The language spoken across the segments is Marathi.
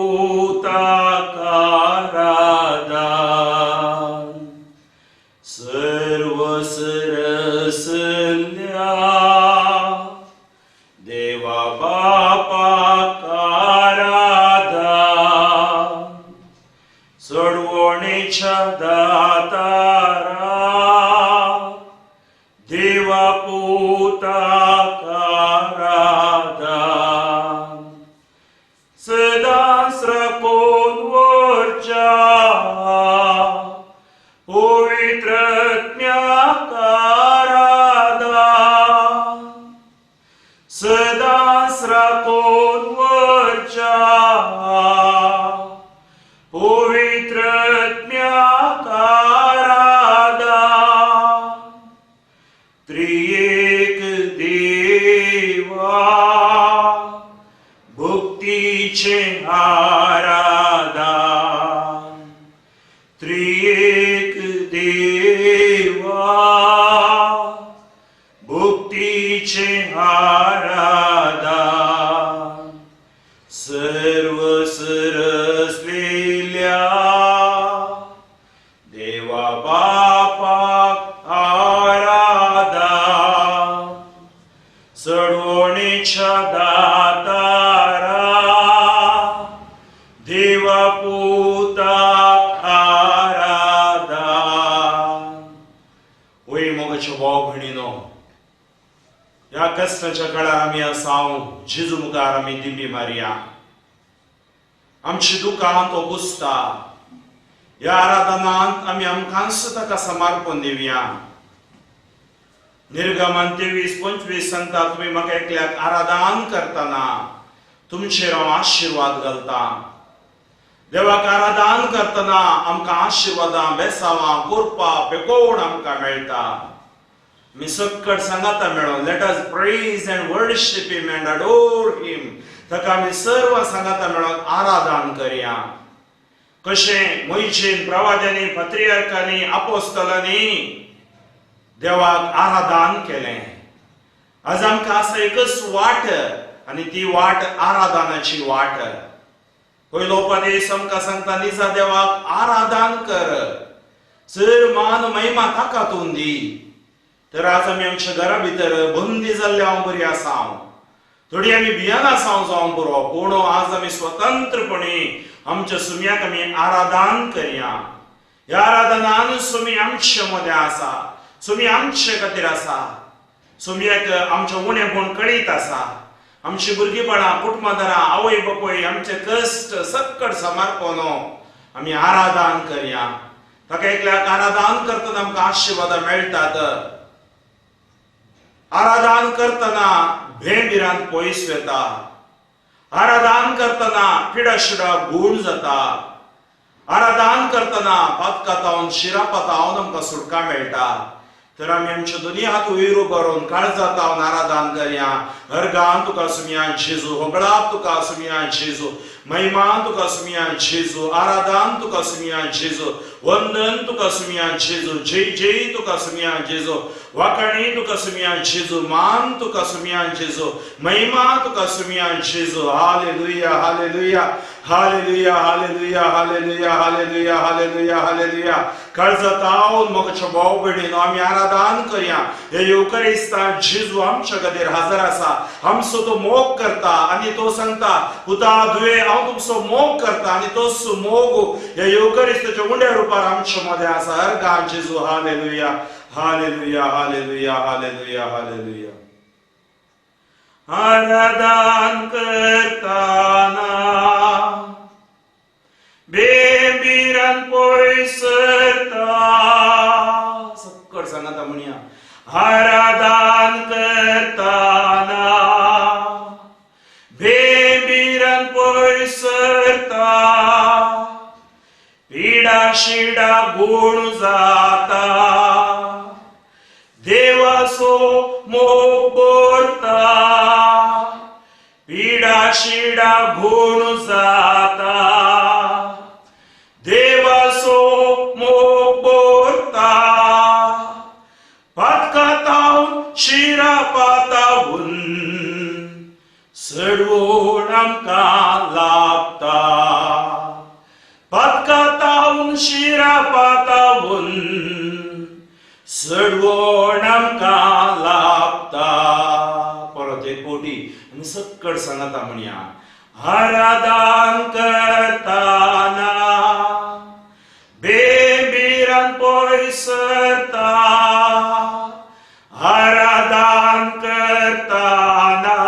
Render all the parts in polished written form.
पुताकारादान सर्व सरसल्या देवा बापाकारादान सोडवणेच्या दातारा देवा पुताकारादान सदा स्रकोन वरच्या पवित्रत्म्याकारादान सदा स्रकोन वरच्या पवित्रत्म्याकारादान त्रिएक देवा भक्तीचे आराधन त्रिएक देवा भक्तीचे आराधन सर्व सरसलेल्या देवा बापाक आराधन सोडवणेच्या दातारा देवा पुताक आराधन। ओय मोगाच्या भाव भयणीनो, या कष्टाच्या काळात आम्ही असाव जेजू मुखार आम्ही दिंडी मारया, आमची दुकान तो पुसता। या आराधनांत आम्ही आमकांच ताका समर्पण दिवया। निर्गमन 23-25 सांगता तुम्ही म्हाका एकल्याक आराधन करताना तुमचेर हांव आशीर्वाद घालता। देवाक आराधन करताना आमकां आशीर्वादां बेसावां कोरपा पेकोवण आमकां मेळटा। मी सक्कट सांगाता मेळो, let us praise and worship him and adore him. ताका आमी सर्व सांगाता मेळो आराधन करया। कशें मोइशेन प्रवाद्यांनी पत्रियार्कांनी अपोस्तलांनी देवाक आराधन केलें। आज आमकां आसा एकच वाट आनी ती वाट आराधनाची वाट। पयलो उपदेश आमकां सांगता निजा देवाक आराधन कर, सर मान महिमा ताका तूं दी। तर आज आमी आमच्या घरा भितर बंदी जाल्ले हांव बरी आसा, थोडी आमी भियान आसा जावं बरो, पूण आज आमी स्वतंत्रपणे आमच्या सुम्याक आमी आराधन करया। ह्या आराधनान सुमी आमच्या मदें आसा, सुमी आमचे खातीर आसा, सुम्याक आमचे उणेपण कळीत आसा। आमची भुरगीपणां कुटुंबादारां आवय बापूय आमचे कश्ट सक्कट समर्पण आमी आराधन करया। ताका एकल्याक आराधन करतना आमकां आशीर्वादां मेळटात। आराधन करताना भेंबिरांत पयस वेता, आराधन करताना पिडाशिडा गूण जाता, आराधन करताना पातकातावन शिरापातावन आमकां सुटका मेळटा। तर आमी आमचे दोनी हात वयर भरून काळजांत लावन आराधन करया। अर्गान तुका सुमयान जेजू, होगळाप तुका सुमयान जेजू, महिमान तुका सुमयान जेजू, आराधन तुका सुमयान जेजू, वंदन तुका सुमयान जेजू, जय जय तुका सुमयान जेजू, वाकणी तुका सुमयान जेजू, मान तुका सुमयान जेजू, महिमा तुका सुमयान जेजू। Hallelujah hallelujah hallelujah hallelujah hallelujah hallelujah hallelujah hallelujah. काळजांत लावन मोगाच्या भाव भयणीनो आमी आराधन करया। हे युकरिस्तांत जेजू आमच्या खातीर हजर आसा, आमचो तो मोग करता आनी तो सांगता पुता दुवे हांव तुमचो मोग करता, आनी तोच मोग ह्या युकरिस्ताच्या उंड्या रुपार आमच्या मदें आसा। अर्गान जेजू hallelujah hallelujah hallelujah hallelujah hallelujah. आराधन करताना बेबिरान पयसता, सक्कट सांगाता म्हणया। आराधन करताना बेबिरान पयसता, पिडाशिडा गूण जाता, देवाचो मोग भरता, पिडाशिडा गूण जाता, देवाचो मोग भरता, पातकातावन शिरापातावन सडवून आमकां लाभता। चढवण आमकां लाभता. परत एक पोटी आमी सक्कड सांगता म्हणया. आराधन करताना बेबिरान पयसरता. आराधन करताना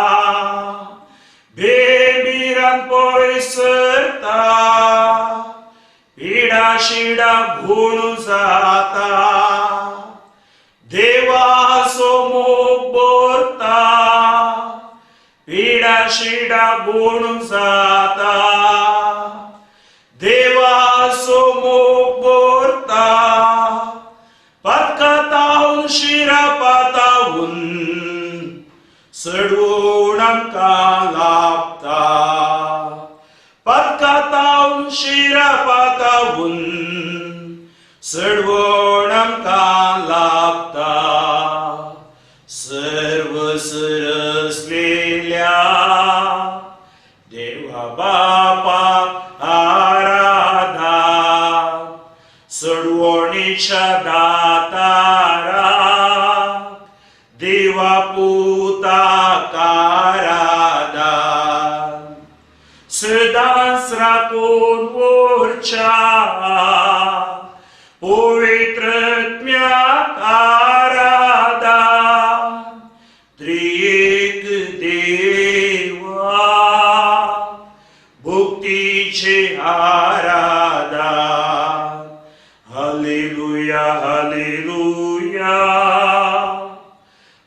बेबिरान पयसरता. पिडा शिडा घुण जाता. देवाचो मोग भरता. पिडा शिडा घुण जाता. देवाचो मोग भरता. पत्कातावन शिरापातावून चढवून आमकां लाभता. पत्कातावन शिरापातावून चढवून आमकां लाभता. सर्व सरसलेल्या देवा बापाक आराधना. चढवणीच्या दातारा देवा पुताक आराधना. सदांच राखून वरच्या पवित्रत्म्याक आराधना. त्रिएक देवा भक्तीचे आराधना. Hallelujah hallelujah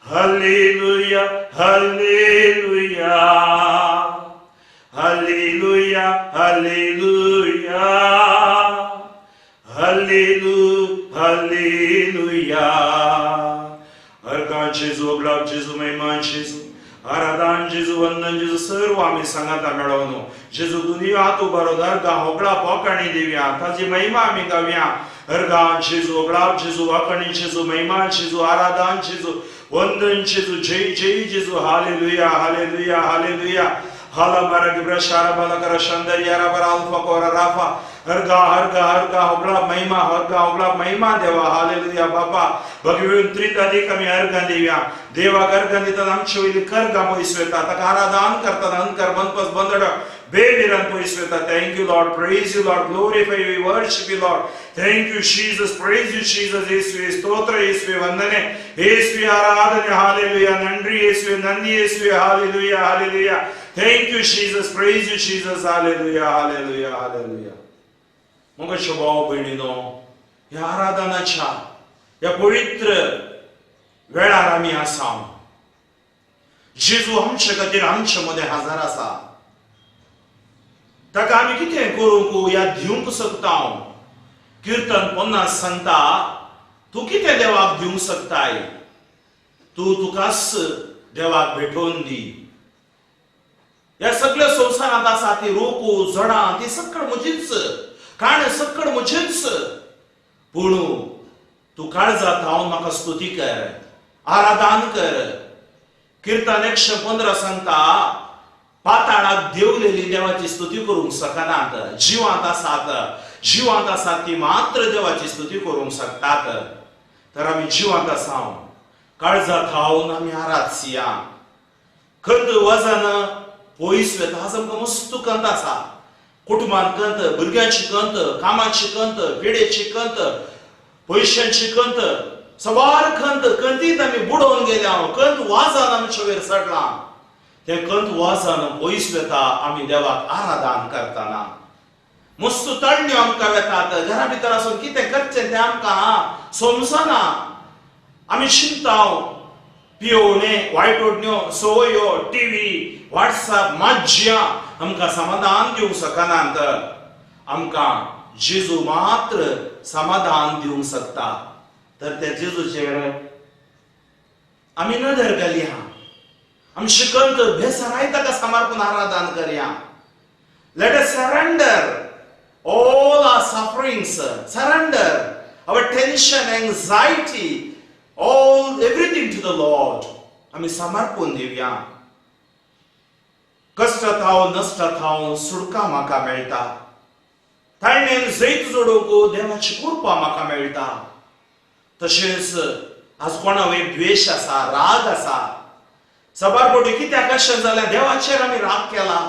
hallelujah hallelujah hallelujah hallelujah hallelujah. हरकां जेजू अगलाब जेजू महिमान जेजू आराधन जेजू वंदन जेजू सर्व आम्ही सांगता मेळोवन जेजू दुनिया तू बरो दर्गा होगळा पोकाणी दिव्या ताजी महिमा आम्ही गाव्या. हरगां जेजू अगलाब जेजू वाकणी जेजू महिमान जेजू आराधन जेजू वंदन जेजू जय जय जेजू. Hallelujah hallelujah hallelujah. हाला बारा गिब्रा शारा बाला करा शंदर यारा बारा अल्फा कोरा राफा. हरगा हरगा हरगा होगळा महिमा हरगा होगळा महिमा देवा. हालेलुया बापा भगवीन त्रितादीक आमी हरगा दिव्या. देवाक हरगा दितात आमचे वयली करगा पयस वयता. ताका आराधन करतना अंकर बनपस बंदड बेबिरान पयस वयता. Thank you Lord. Praise you Lord. Glorify you. Worship you Lord. Thank you Jesus. Praise you Jesus. येशुवे स्तोत्र. येशुवे वंदने. येशुवे आराधने. हालेलुया. नंदी येशुवे. नंदी येशुवे. Hallelujah hallelujah. Thank you Jesus. Praise you Jesus. Hallelujah hallelujah hallelujah. मग भाव बहिणीनो ह्या आराधनाच्या या पवित्र वेळार आमी आसा. जेजू आमचे खातीर आमचे मध्ये हजर आसा. ताका आमी कितें करूंक या दिवंक शकता. कीर्तन 50 सांगता तू कितें देवाक दिवंक शकताय. तू तुकाच देवाक भेटोवन दी. या सगळ्या संवसारांत आसा ती रोपो झाडां ती सकळ म्हजीच. काण सकळ म्हजेच. पूण तू काळजात हांव म्हाका स्तुती कर आराधन कर. कीर्तन 115 सांगता पाताळाक देवलेली देवाची स्तुती करूंक शकनात. जिवांत आसात ती मात्र देवाची स्तुती करूंक शकतात. तर आमी जिवांत आसा काळजात हांवन आमी आराधसिया. खंत वजन पयस वेता. आज आमकां मस्त कंत आसा. कुटुंबांत कंत, भुरग्यांची कंत, कामाची कंत, पेडेची कंत, पयशांची कंत, सवार कंत. कंतीत आमी बुडोवन गेल्या. कंत वाजन आमचे वयर चडलां. ते कंत वाजन पयस वेता आमी देवाक आराधन करतना. मस्त तळण्यो आमकां वेतात. घरा भितर आसून कितें करचें तें आमकां समजना. आमी चिंता पियोवणे वायटोडण्यो सवयो टीव्ही व्हॉट्सअप माज्या आमकां समाधान दिवंक शकनात. आमकां जेजू मात्र समाधान दिवंक शकता. तर त्या जेजूचेर आमी नदर घालया. आमी शिकंत भेसराय ताका समर्पण आराधन करया. Let us surrender all our sufferings, surrender our tension, anxiety, everything to the Lord. आमी समर्पण दिवया. कष्टात हांव नश्टात हांव सुटका म्हाका मेळटा. ताळणेन जैत जोडोवंक देवाची कृपा म्हाका मेळटा. तशेंच आज कोणा वयर द्वेष आसा, राग आसा, सबारपटी कित्याक अशें जाल्यार देवाचेर आमी राग केला.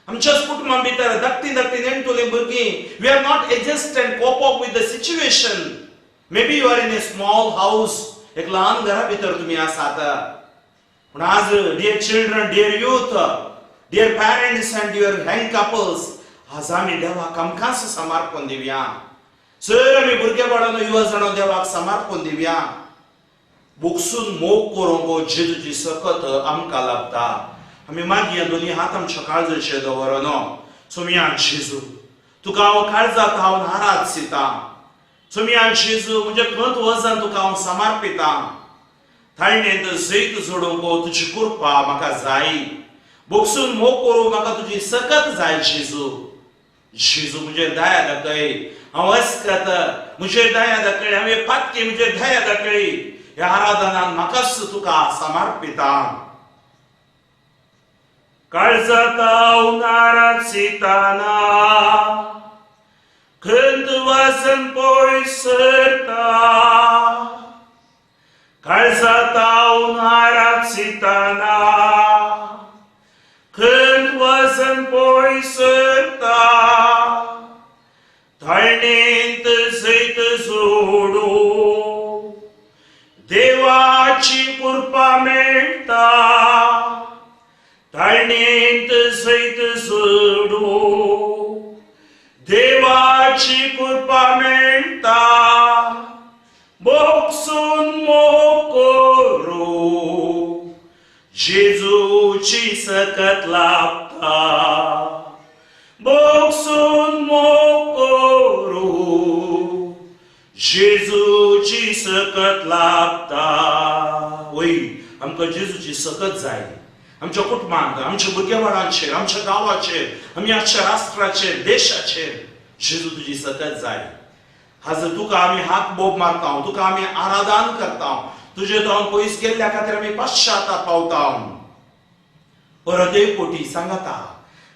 आमच्याच कुटुंबा भितर धाकटी धाकटी नेणटुलीं भुरगीं, we are not adjust and cope up with the situation. Maybe you are in a small house, एक ल्हान घरा भितर तुमी आसात. पण आज dear children, dear youth, dear parents and dear young couples, आज आमी देवाक आमकांच समर्पण दिवया. सर आमी भुरगे बाळांनो, युवा जाणो देवाक समर्पण दिवया. बोगसून मोग करूंक जेजूची सकत आमकां लागता. आमी मागीर दोनी हात आमच्या काळजाचेर दवरनो. सोमियान जेजू, तुका हांव काळजांत हांव नाराज सितां. सोमियान जेजू, म्हणजे खंत वचन तुका हांव समर्पितां. थाळणेंत जैत जोडूंक तुजी कृपा म्हाका जाय. बोगसून मोग करूंक म्हाका तुजी सकत जाय जेजू. जेजू म्हणजे दया दाखय. हांव अस्कत, म्हणजे दया दाखय. हांवें पातकी, म्हणजे दया दाखय. ह्या आराधनान म्हाकाच तुका समर्पितां. काळजांत हांव नाराज सिताना, खंत वचन पयस सरता. काळजांत हांव नाराज सिताना, खंत वचन पयस सरता. थाळणेंत जैत जोडूं देवाची कृपा मेळटा. थाळणेंत जैत जोडूं देवाची कृपा मेळटा. बोगसून मोग करूं जेजूची सकत लागता. बोगसून मोग करूं जेजूची सकत लागता. वय आमकां जेजूची सकत जाय. आमच्या कुटुंबांत, आमच्या भुरग्या बाळांचेर, आमच्या गांवाचेर, आमच्या राष्ट्राचेर, देशाचेर जेजू तुजी सकत जाय. आज तुका आमी हाक बोब मारता, तुका आमी आराधन करता. तुजे तोंड पयस गेल्ल्या खातीर आमी पश्चाताप पावता. परदेव पोटी सांगता,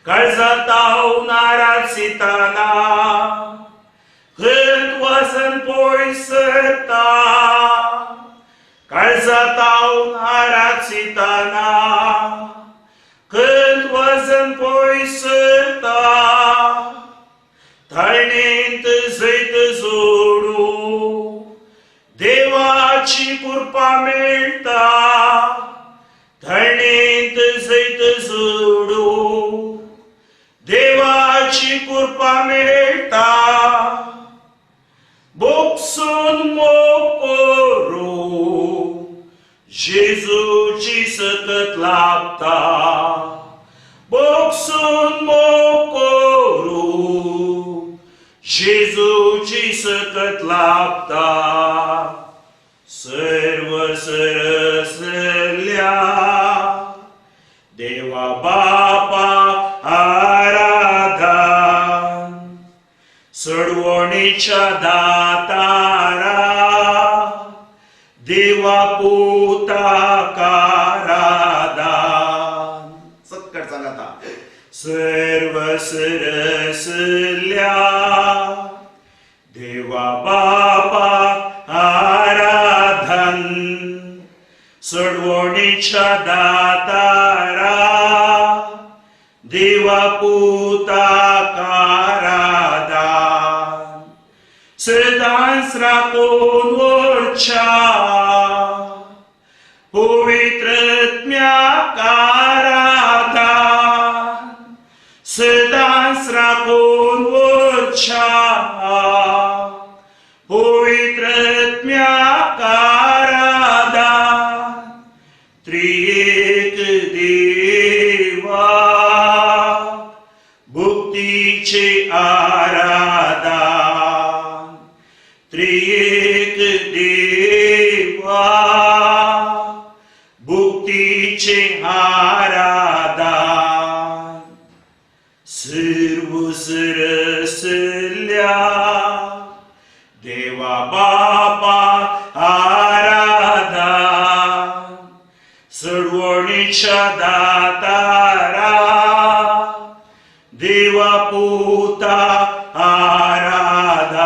काळजांत हांव नाराज सिताना, खंत वचन पयस सरता. काळजांत हांव नाराज सिताना, खंत वचन पयस सरता. थाळणेंत जैत जोडूं देवाची कृपा मेळटा. थाळणेंत जैत जोडूं देवाची कृपा मेळटा. बोगसून मोग करूं जेजूची सकत लागता. बोगसून मोग करूं जेजूची सकत लागता. सर्व सरसल्या देवा बापाक आराधन. सडवणीच्या दातारा देवा पुताक आराधन. सकट सांगता, सर्व सरसल्या देवा बापाक आराधन. सडवणीच्या दातारा देवा पुताक आराधन. सदांच राखून वरच्या पवित्रत्म्याक आराधन. सदांच राखून वरच्या पवित्रत्म्याक आराधन. त्रिएक देवा भक्तीचे आराधन. त्रिएक देवा भक्तीचे आराधन. सर्व सरसल्या देवा बापा आराधन. सडवणीच्या दातारा देवा पुता आराधन.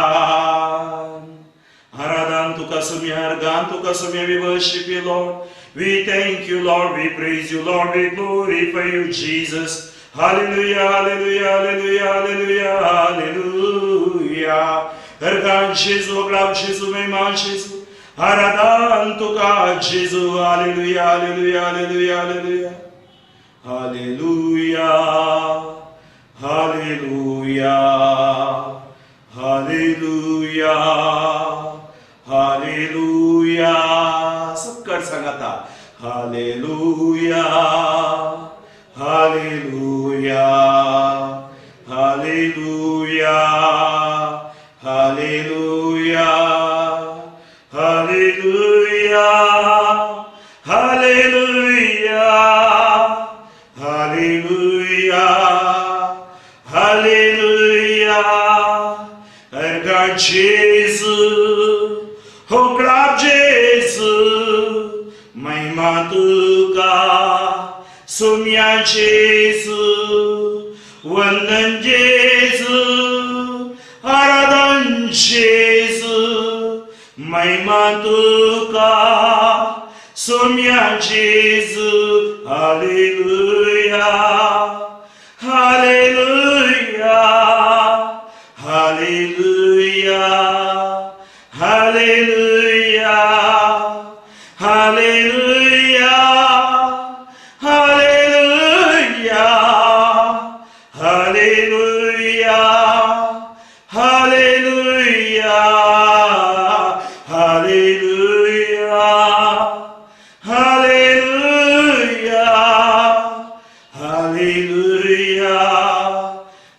आराधन तुका sumia argan tuka sumia, we worship you, Lord. We thank you, Lord. We praise you, Lord. We glorify you, Jesus. Hallelujah, hallelujah, hallelujah, hallelujah, hallelujah. Argan Jesus, glória Jesus, meu irmão Jesus. Aradan tuka Jesus. Hallelujah, hallelujah, hallelujah, hallelujah. Hallelujah. Hallelujah. Hallelujah. Hallelujah. सबकर संगता. Hallelujah. Hallelujah. Hallelujah. Hallelujah. Hallelujah. Hallelujah. Hallelujah. Hallelujah. Erga Jesus. Oh, grab Jesus. महिमा तुका. Sumia Jesus. Vandan Jesus. Aradan Jesus. महिमा तुका. Sumia Jesus. Hallelujah. Hallelujah. Hallelujah. Hallelujah. Hallelujah. Hallelujah. Hallelujah. Hallelujah. Hallelujah. Hallelujah. Hallelujah.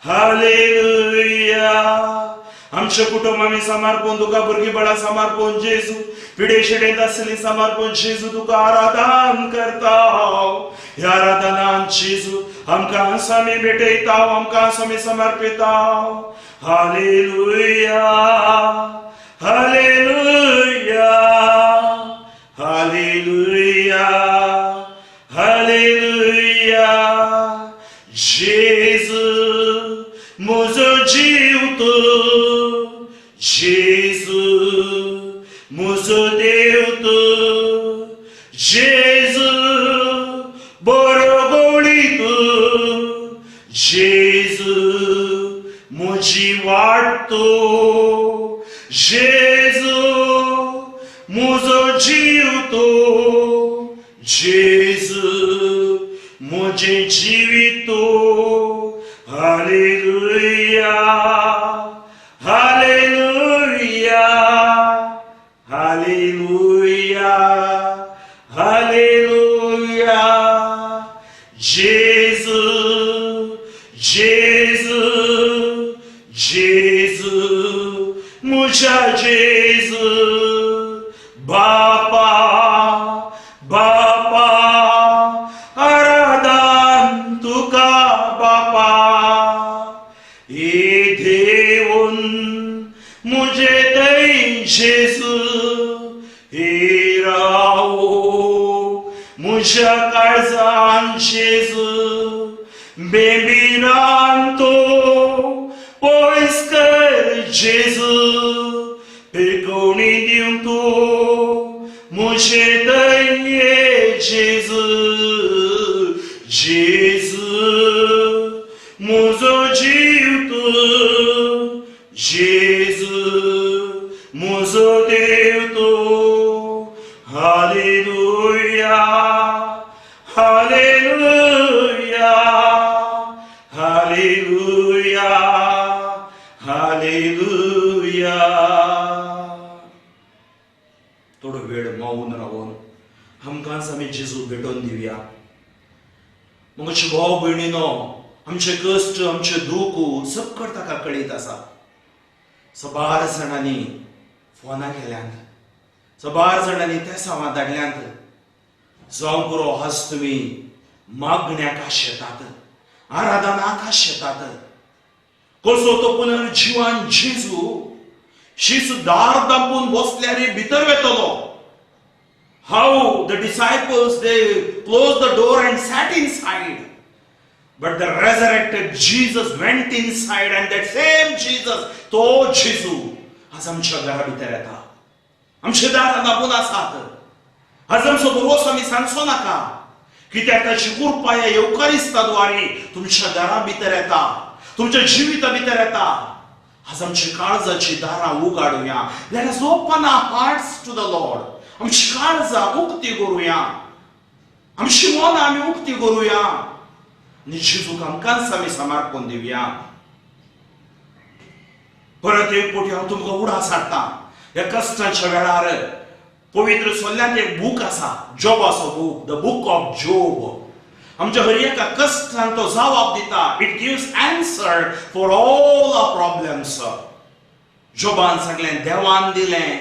Hallelujah. आमच्या कुटुंबांनी समर्पण तुका भुरगी बळा समर्पण जेजू पिढे शिडेत असली समर्पण जेजू तुका आराधन करता ह्या आराधनान जेजू आमकां सामी भेटयता आमकां सामी समर्पिता हालेलुया हालेलुया हालेलुया हालेलुया जेजू म्हजो जीव तू जेजू म्हजो देव तू जेजू बरो गवळी तू जेजू म्हजी वाट तू जेजू म्हजो जीव तू जेजू म्हजें जिवीत तू Hallelujah, hallelujah, hallelujah, hallelujah. Jesus, Jesus, Jesus, mucha Jesus, Bapa, Bapa, Aradan tuka Bapa. मुझे दई जेजू हे रावो मुझ्या काळजान जेजू बेबीरान तो पयस कर जेजू पेगोवणी दिवंक तूं मुझे दई जेजू जेजू म्हजो जीव तूं जेजू म्हजो देव तूं हालेलुया हालेलुया हालेलुया हालेलुया. थोडो वेळ मौन रावून आमकां आमी जेजू भेटोवन दिवया. मगचे भाव भयणीनो आमचे कश्ट आमचे दुख सकट ताका कळीत आसा. सबार जाणांनी फोनां केल्यांत सबार जाणांनी त्या सांवा धाडल्यांत जावं पुरो आज तुमी मागण्याक आशेतात आराधनाक आशेतात कसो तो पुनर्जीवन जेजू शीस दार दांपून बसल्यार भितर वेतलो. How the disciples they closed the door and sat inside. But the resurrected Jesus went inside and that same Jesus, तो जेजू आज आमच्या घरा भितर येता. आमचे दारां दाबून आसात. आज आमचो भरवोसो आमी सांगचो नाका, कित्याक ताची कृपा ह्या येवकारिस्ताद्वारे तुमच्या दारां भितर येता, तुमच्या जिविता भितर येता. आज आमची काळजाची दारां उगाडुया. Let us open our hearts to the lord. आमची काळजां उक्ती करूया, आमची मनां आमी उक्ती करूया आनी जेजूक आमकांच आमी समर्पण दिवया. परत एक फावटी हांव तुमकां उडास हाडटा. ह्या कश्टाच्या वेळार पवित्र सोल्ल्यांत एक बूक आसा, जॉबाचो book, the book of Job. आमच्या हर एका कश्टांक तो जबाब दिता. It gives answer for all our problems. जॉबान सांगलें, देवान दिलें,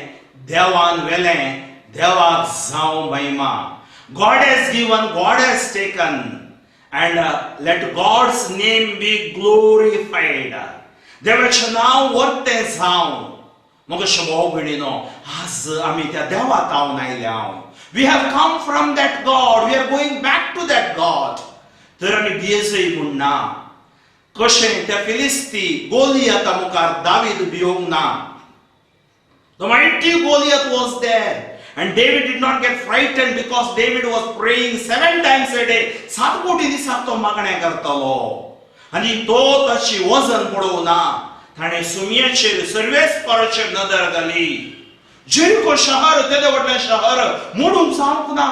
देवान व्हेलें, देवाक जावं महिमा. God has given, God has taken, and let God's name be glorified. देवाचें नांव वर्तें जावं. मोगेशे भाव भयणीनो, आज आमी त्या देवाक पावून आयल्या. We have come from that God. We are going back to that God. तर आमी भियेजय म्हणना. कशें त्या फिलिस्ती गोलियाता मुखार दावीद भियोंक ना. The mighty Goliath was there. And David did not get frightened because David was praying 7 times a day. 7 कोटी दिसाक तो मागणे करतालो. आनी तो ताची वजन पडोवना. ताणें सुमयेचेर सर्वेस्पराचेर नदर घाली. जेरिको शहर, तेदे व्हडलें शहर मोडूंक जावंक ना.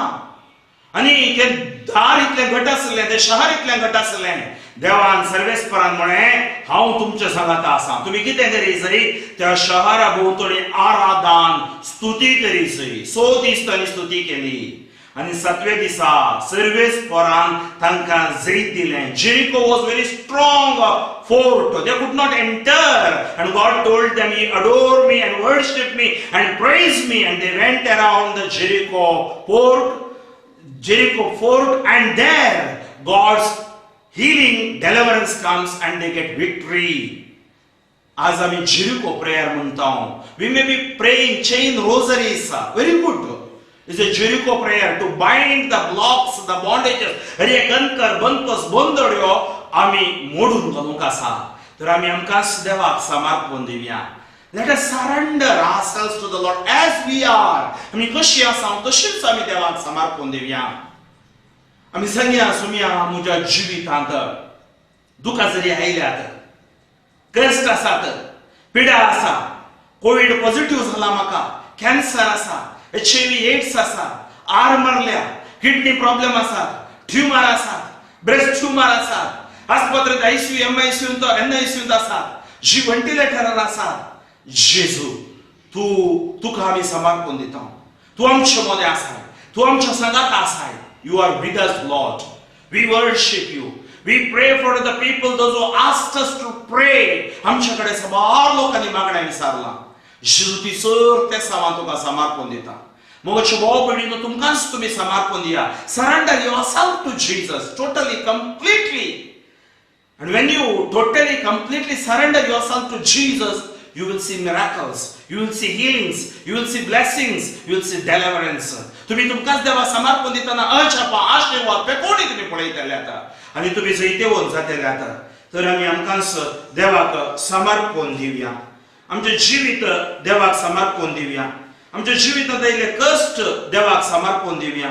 आनी तें दार इतलें घट आसलें, तें शहर इतलें घट आसलें. देवान सर्वेस्परान म्हळें, हांव तुमच्या सांगात आसां. तुमी कितें करीसय, त्या शहरा भोंवतणी आराधन स्तुती करीसय. 100 दीस तांणी स्तुती केली. आनी 7वे दिसा सर्वेस्परान तांकां जैत दिलें. Jericho was very strong fort. They could not enter, and God told them, "Ye adore me and worship me and praise me." And they went around the Jericho fort, and there God's healing, deliverance comes, and they get victory. As आमी Jericho prayer म्हणटा, we may be praying chain rosaries, very good. It's a Jericho prayer to bind the blocks, the bondages. अरे कणकर बंकस बंदड्यो आमी मोडून घालूंक आसा. तर आमी आमकांच देवाक समर्पण दिवया. Let us surrender ourselves to the Lord as we are. आमी कशी आसा तशीच आमी देवाक समर्पण दिवया. आमी सांगया, सुमया, म्हज्या जिवितांत दुखां जरी आयल्यात, कश्ट आसात, पिडा आसा, कोविड पॉझिटिव्ह जाला म्हाका, कॅन्सर आसा, HIV एड्स आसा, आर मारल्या, किडनी प्रॉब्लेम आसात, ट्युमर आसात, ब्रेस्ट ट्युमर आसात, आस्पत्रेंत ICU, MICU, NICU आसात, जी व्हेंटिलेटरार आसात. जेजू, तुका आमी समर्पण दिता. तूं आमचे मदें आसाय, तूं आमच्या संगात आसाय. You are with us, Lord. We worship you. We pray for the people, those who asked us to pray. आमच्याकडे सबार लोकांनी मागण्या विचारला. जेजू, ती सर ते सामान तुका समर्पण दिता. मोगेचे भाव भयणीनो, तुमकांच तुमी समर्पण दिया. Surrender yourself to Jesus, totally, completely. And when you totally, completely surrender yourself to Jesus, you will see miracles, you will see healings, you will see blessings, you will see deliverance. तुम्ही तुमकांच देवा समर्पण दिताना अछापा आशीर्वाद पेकोडी तुम्ही पळयतले आता आणि तुम्ही जैतेवन जातले आता. तर आमी आमकांच देवाक समर्पण दिवया. आमचे जीवित देवाक समर्पण दिवया. आमच्या जिवितांत आयिल्ले कश्ट देवाक समर्पण दिवया.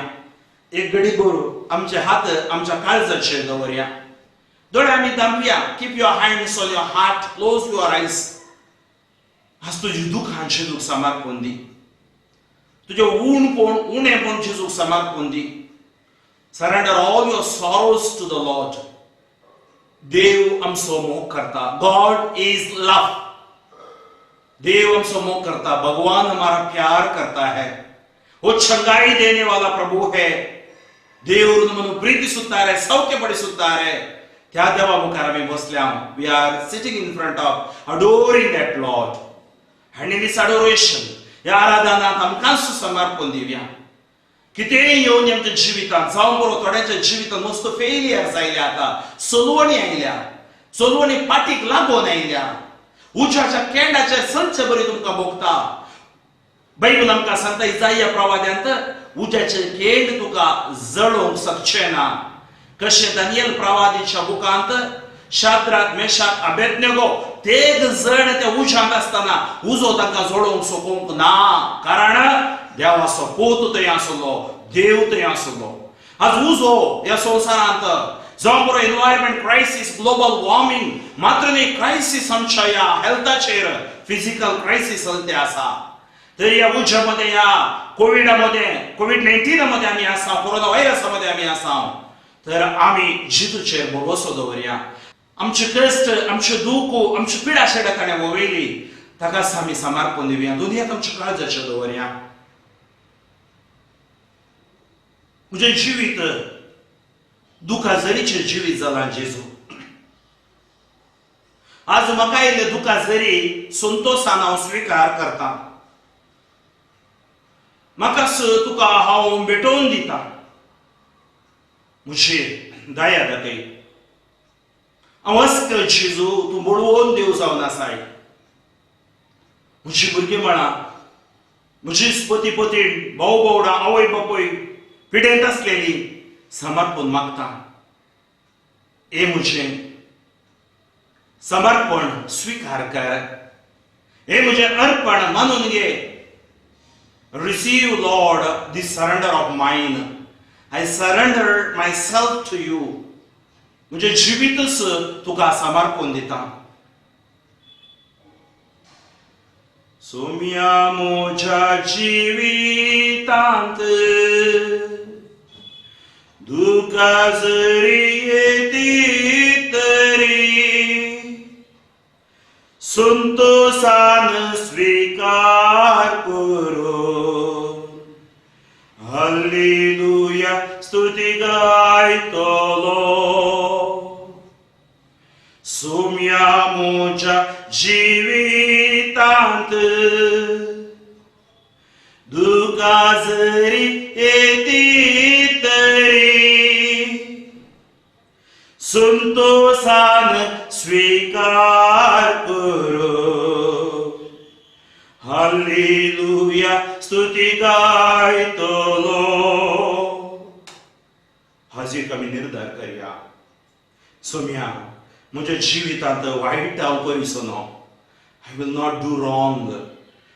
एक घडीभर आमचे हात आमच्या काळजाचेर दवरया. दोळे आमी धांपया. Keep your hands on your heart, close your eyes. आज तुझे दुखान जेजूक समर्पण दी. तुझे उणेपण जेजूक समर्पण दी. Surrender all your sorrows to the lord. देव आमचो मोग करता. गॉड इज लव. देव हमसे मोह करता. भगवान हमारा प्यार करता है. वो चंगाई देने वाला प्रभु है. देव मनु प्रीति सुत्तारे, सौख्य पडी सुत्तारे. त्या देवा मुखार आमी बसल्या. We are sitting in front of adoring that lord. and in this adoration या आराधनात आमकांच समर्पण दिवया. कितेंय येवन आमच्या जिवितांत जावं बरो, थोड्यांच्या जिवितांत मस्त फेलियर जायल्या, आता चलवणी आयल्या, चलवणी पाठीक लागून आयल्या. उज्याच्या केंडाचे संच बरी तुमकां भोगता. बायबल आमकां सांगता इसाया प्रवाद्यांत उज्याचे केंड तुका जळोवंक शकचे ना. कशें दानियल प्रवादीच्या बुकांत शाद्राक, मेशाक, अबेदनेगो तेग जण त्या उज्यांत आसतना उजो तांकां जोडोवंक सोकोवंक ना, कारण देवाचो पोत थंय आसलो, देव थंय आसलो. आज उजो ह्या संवसारांत जावं बरो एनवायरमेंट क्रायसिस, ग्लोबल वॉर्मिंग, मात्र न्ही क्रायसिस आमच्या ह्या हेल्थाचेर, फिजिकल क्रायसिस ते आसा. तर ह्या उज्यामध्ये, ह्या कोविड-19 मध्ये आमी आसा, कोरोना व्हायरसामध्ये आमी आसा. तर आमी जितूचेर भरोसो दवरया. आमचे कश्ट, आमचे दूख, आमची पिडा शेडा ताणें वगयली, ताकाच आमी समर्पण दिवया. दुनियाक आमचे काळजाचेर दवरया. म्हजें जिवीत दुखाजरीचें जिवीत जालां जेजू. आज म्हाका आयिल्ले दुखाजरी संतोशान हांव स्विकार करतां. म्हाकाच तुका हांव भेटोवन दितां. म्हजी दया दाखय. हांव अस्क जेजू, तूं बळोवन देव जावन आसाय. म्हजी भुरगींपणां, म्हजी पती पतीण, भाऊ भावडां, आवय बापूय पिडेंत आसलेली समर्पण मागता. हे म्हजें समर्पण स्वीकार कर. हे म्हजें अर्पण मानून घे. Receive, Lord, this surrender of mine. I surrender myself to you. म्हजें जिवीतच तुका समर्पण दिता. सोम्या म्हज्या जिवितांत दुखां जरी येती तरी संतोशान स्वीकार करून हल्लेलुया स्तुती गायतलो. सोम्या म्हज्या जिवितांत दुखां जरी येती तरी संतोषान स्वीकार करो. हल्लेलुया स्तुती गायतलो. हाजीक आमी निर्धार करया. सोम्या, म्हज्या जिवितांत वायट हांव करिसो न्हू. I will not do wrong.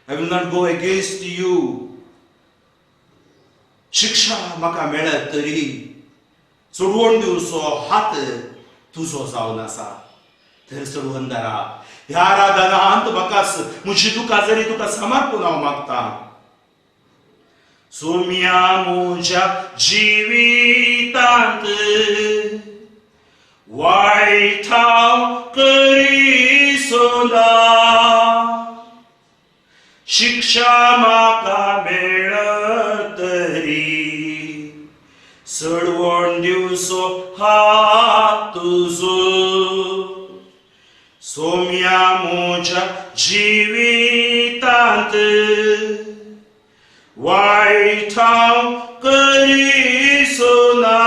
I will not go against you. शिक्षा म्हाका मेळत तरी चडवण दिवचो हात तुजो जावन आसा. तर चडवण दारा. ह्या आराधनांत म्हाकाच म्हजी दुखां जरी तुका समर्पण हांव मागतां. सोम्या म्हज्या जिवितांत वायट हांव करिसो ना. शिक्षा म्हाका मेळत तरी चडवण दिवचो हात तुजो. सोम्या म्हज्या जिवितांत वायट हांव करिसो ना.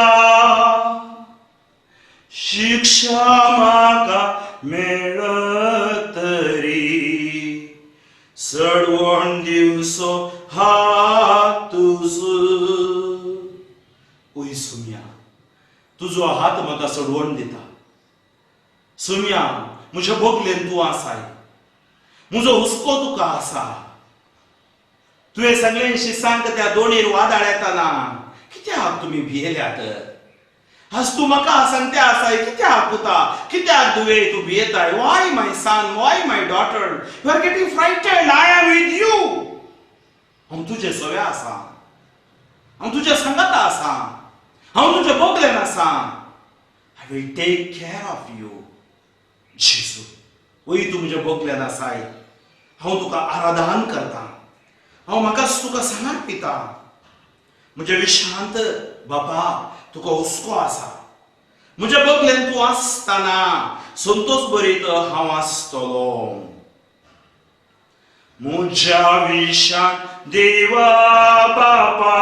शिक्षा म्हाका मेळत तरी चडवण दिवचो हात तुजो. ओय सोम्या, तुजो हात म्हाका चडवण दिता. सोम्या, म्हज्या बोगलेन तूं आसाय. म्हजो हुस्को तुका आसा. तुवें सगळ्यांशी सांग त्या दोणीर वादाळ येताना कित्याक तुमी भियेल्यात? आज तूं म्हाका सांगते आसाय कित्याक पुता, कित्याक दुवे तूं भियेताय? Why my son, why my daughter? You are getting frightened. I am with you. हांव तुजे सवे आसा. हांव तुज्या सांगाता आसा. हांव तुज्या बोगलेन आसा. I will take care of you. जेजू, वय तूं म्हज्या बोगलेन आसाय. हांव तुका आराधन करतां. हांव म्हाकाच तुका समर्पिता. म्हज्या विशांत बाबा, तुका हुस्को आसा. म्हज्या बोगलेन तूं आसतना संतोष भरीत हांव आसतलो. म्हज्या विशांत देवा बाबा,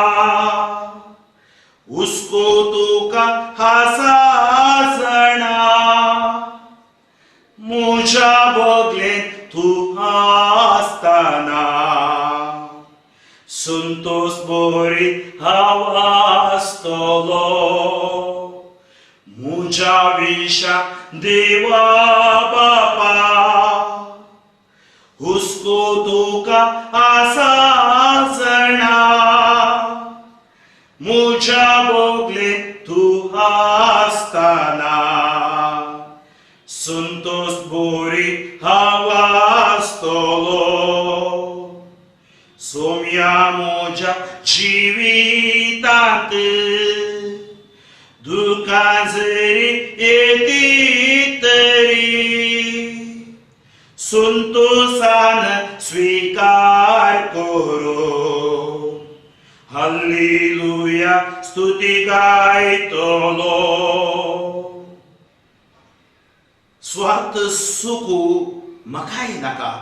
हुस्को तुका आसा जाणा. म्हज्या बोगलेन तूं आसतना संतोष भरीत हांव आसतलो. म्हज्या विशांत देवा बाबा, तुका आसाजना मुझ्या बोगले तू आसताना संतोष बोरी हवास्तलो सोम्या मोजा जीवितात दुःखा जरी येती तरी संतोषान स्वीकार करो हल्लेलुया स्तुती गायतलो स्वार्थ सुखू मकाई नका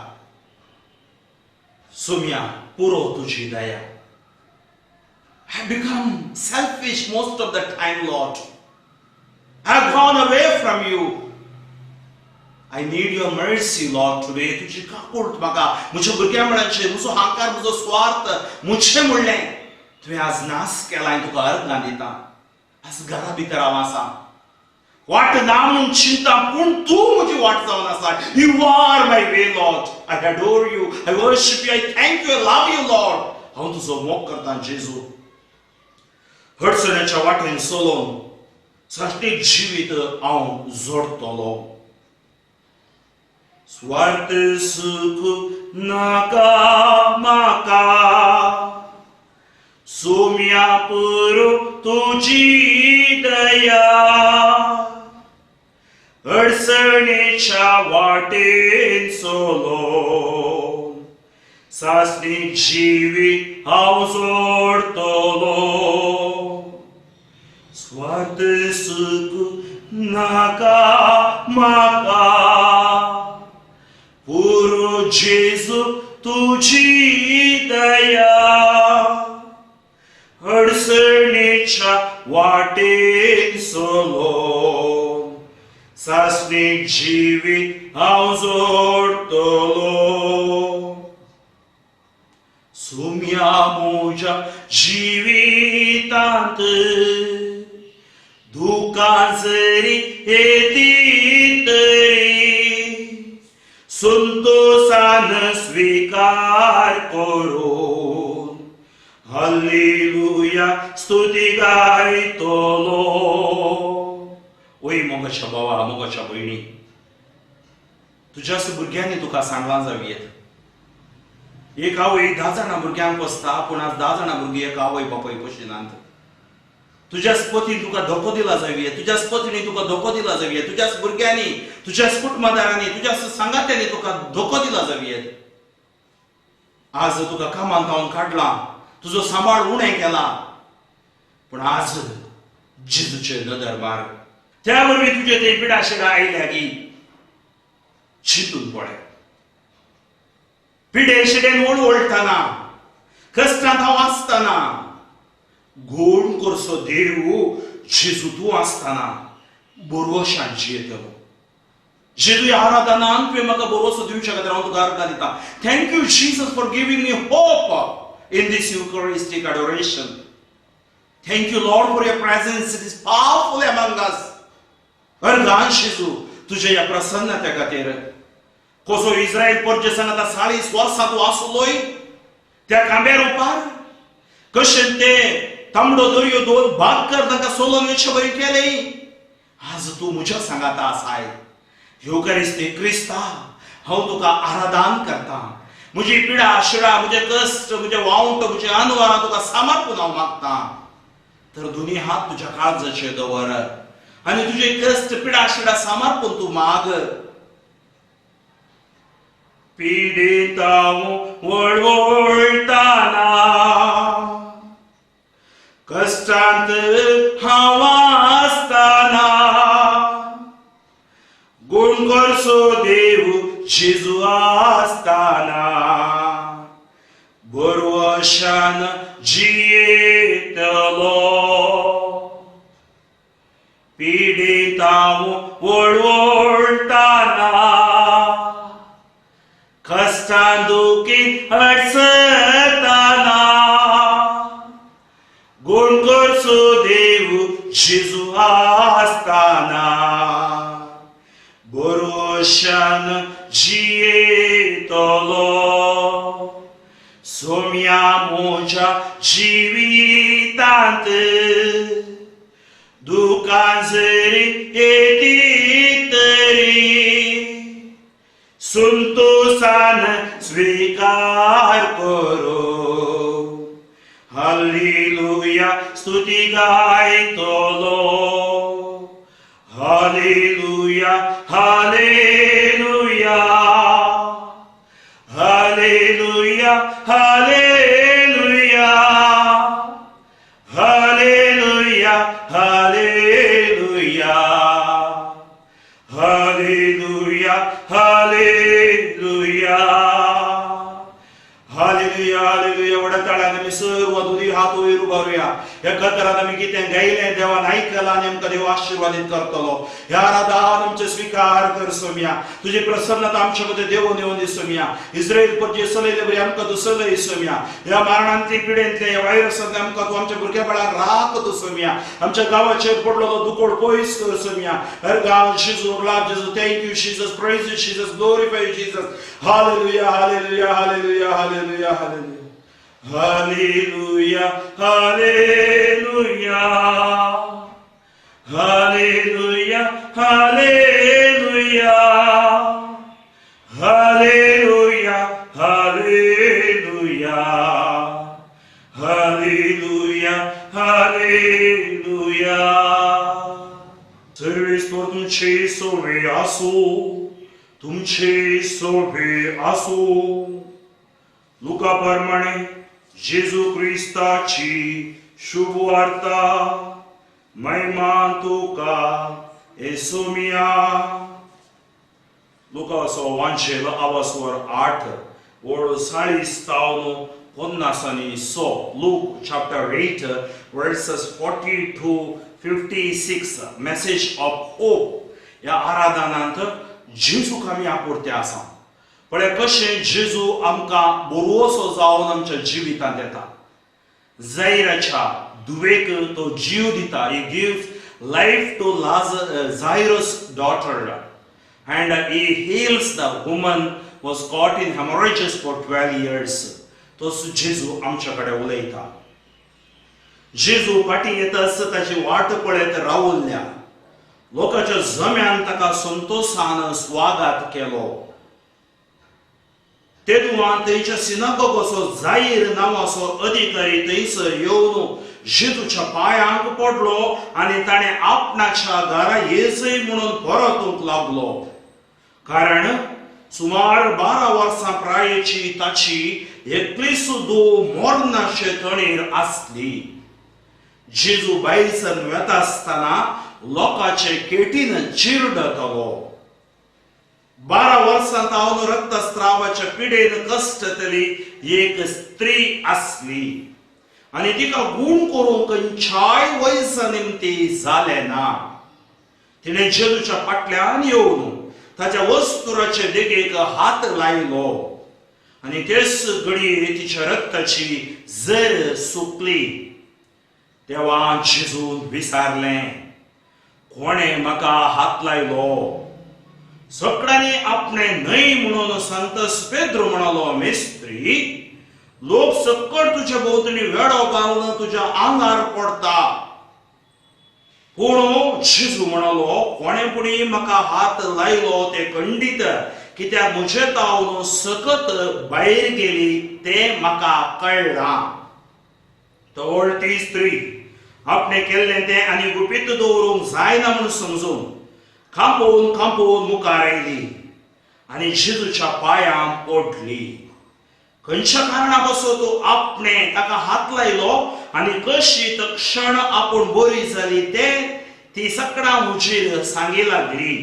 सोम्या पुरो तुझी दया I have become selfish most of the time, Lord. I have gone away from you. I need your mercy, Lord, today. तुझी काकूट म्हाका म्हज्या भुरग्यां म्हजो हांकार म्हजो स्वार्थ मुझे म्हणलें तुवें आज नास केलाय तुका अर्गां दिता आज घरा भितर हांव आसा वाट ना म्हणून चिंता पूण तूं म्हजी वाट जावन आसा You are my way, Lord. I adore you. I worship you. I thank you. I love you, Lord. हांव तुजो मोग करता जेजू अडचणीच्या वाटेन चलोवन साश्टीक जिवीत हांव जोडटलो स्वार्थ सुख नाका म्हाका सोम्या पुरो तुजी दया अडचणीच्या वाटेन चलोवन सासणीक जिवीत हांव जोडटलो स्वार्थ सुख नाका म्हाका पुरो जेजू तुझी दया अडचणीच्या वाटेन चलोवन सासणीक जिवीत हांव जोडटलो सोम्या म्हज्या जिवितांत दुःखां जरी येती तरी संतोषान स्वीकार करून हल्लेलुया स्तुती गायतलो ओय मोगाच्या भावा मोगाच्या भयणी तुज्याच भुरग्यांनी तुका सांगलां जावयेत एक आवय 10 जाणां भुरग्यांक पोसता पूण आज 10 जाणां भुरगीं एक आवय बापाय पोशिनात तुज्याच पतीन तुका धोको दिला जावये तुज्याच पत्नीन तुका धोको दिला जावये तुज्याच भुरग्यांनी तुज्याच कुटुंबदारांनी तुज्याच संगात्यांनी तुका धोको दिला जावये आज तुका कामांत हांव काडलां तुजो सांबाळ उणें केला पूण आज जेजूचे नदर मार त्या वरवीं तुजे ते पिडाशेडा आयल्या की चिंतून पळय पिडेशिडेन ओळवळटाना कश्टांत हांव आसतना गोड करसो देव जेजू तूं आसतना बरोवशान जियेतलो जेजू आराधनान तुवें म्हाका बरोवसो दिवचे खातीर हांव तुका अर्गां दिता thank you Jesus for giving me hope in this eucharistic adoration thank you lord for your presence it is powerful among us अर्गां जेजू तुजे ह्या प्रसन्नते खातीर कसो इस्रायल परदेशांत आतां 40 वर्सां तूं आसलोय त्या खांब्यार उपार कशें ते तांबडो दर्यो 2 भाग कर तांकां सोलोन वयचे बरी केली आज तूं म्हज्या सांगाता आसाय युकरिस्तीक क्रिस्ता हांव तुका आराधन करता म्हजी पिडा शिडा म्हजे कश्ट म्हजे वावंट म्हजे अनवरां तुका समर्पून हांव मागता तर दोनी हात तुज्या काळजाचेर दवर आनी तुजे कश्ट पिडा शिडा समर्पून तूं माग पीडित वळवळटाना कष्टांत हांव आसतना गुण करसो देव जेजू आसतना बरोवशान जियेतलो पीडित वळवळटाना कष्टां दुखीन अडचताना गुण करसो देव जेजू आसतना बरोवशान जियेतलो सोम्या मोच्या जिवितांत दुकां जरी येती तरी संतोषान स्वीकार करो. हालेलुया स्तुती गायतलो. Hallelujah hallelujah hallelujah hallelujah hallelujah hallelujah hallelujah hallelujah hallelujah hallelujah. वडताळाने मी सर्व दुरी हात वयर उभारूया. एकत्रात आम्ही गीतें गायलें देवान आयकलां आनी आमकां देव आशीर्वादीत करतलो. ह्या आराधन आमचे स्वीकार कर सोम्या. तुझी प्रसन्नता आमच्या मध्ये देवून येवन दी सोम्या. इस्रायल परजे चलयले बरी आमकां तूं चलय सोम्या. ह्या मारणांतली पिडेंतले ह्या व्हायरसांतले आमकां तूं आमच्या भुरग्या बाळाक राख तूं सोम्या. आमच्या गांवाचेर पडलेलो दुकोड पयस कर सोम्या. हर गांव शिजून लाभ जेजू. Thank you Jesus. Praise you Jesus. Glorify Jesus. Hallelujah hallelujah hallelujah hallelujah hallelujah hallelujah hallelujah hallelujah hallelujah hallelujah hallelujah hallelujah hallelujah. सर्वे स्तोत्र तुमचे सोवे असो. तुमचे सोवे असो. लुका प्रमाणे जेजू ख्रिस्ताची शुभ वार्ता. महिमा तुका एसोमिया. लुका असो वांचेल आवासवर 8 ओळ 40:50 Luke chapter 8 verses 40 to 56. Message of hope. या आराधनांत जेजूक आमी आपुरते आसा. पण कशें जेजू आमकां बरोसो जावन आमच्या जिवितांत येता. जायराच्या दुवेक तो जीव दिता. He gives life to Jairus' daughter and he heals the woman was caught in hemorrhages for 12 years. तो जेजू आमच्याकडे उलयता. जेजू फाटी येता आसता ताची वाट पळयत रावल्ल्या लोकांच्या जम्यान ताका संतोषान स्वागत केलो. तेदुआन थंयच्या सिनागोगाचो जायर नांवाचो अधिकारी थंयसर येवन जेजूच्या पांयांक पडलो आनी ताणें आपणाच्या घरा येचय म्हणून परतूंक लागलो. कारण सुमार 12 वर्सां प्रायेची ताची 21 मोरनाचे तणीर आसली. जेजू भायर वता आसतना लोकांचे केटीन चिरडतलो. 12 वर्सां तावन रक्तस्रावाच्या पिडेन कश्टतली एक स्त्री आसली आनी तिका गूण करूंक खंयच्याय वयसा निमती जालें ना. तिणें जेजूच्या फाटल्यान येवन ताच्या वस्तुराचे देगेक हात लायलो आनी तेच घडये तिच्या रक्ताची झर सुकली. तेव्हा जेजून विचारलें, कोणें म्हाका हात लायलो? सगळ्यांनी आपणे न्हय म्हणून संत पेद्र म्हणालो, मेस्त्री, लोक सकट तुझ्या भोवतणी वेडो घालून तुझ्या आंगार पडता. पूण जेजू म्हणालो, कोणेपुणी म्हाका हात लायलो ते खंडीत, कित्याक म्हजे तावन सकत भायर गेली ते म्हाका कळ्ळां. तर ती स्त्री आपणे केल्लें तें आनी गुपीत दवरूंक जायना म्हूण समजून खांपोवन मुखार आयली आनी जेजूच्या पांयांक पडली. खंयच्या कारणां पासून तूं आपणे ताका हात लायलो आनी कशी तक्षण आपूण बरी जाली ते ती सगळ्यां मुजीर सांगी लागली.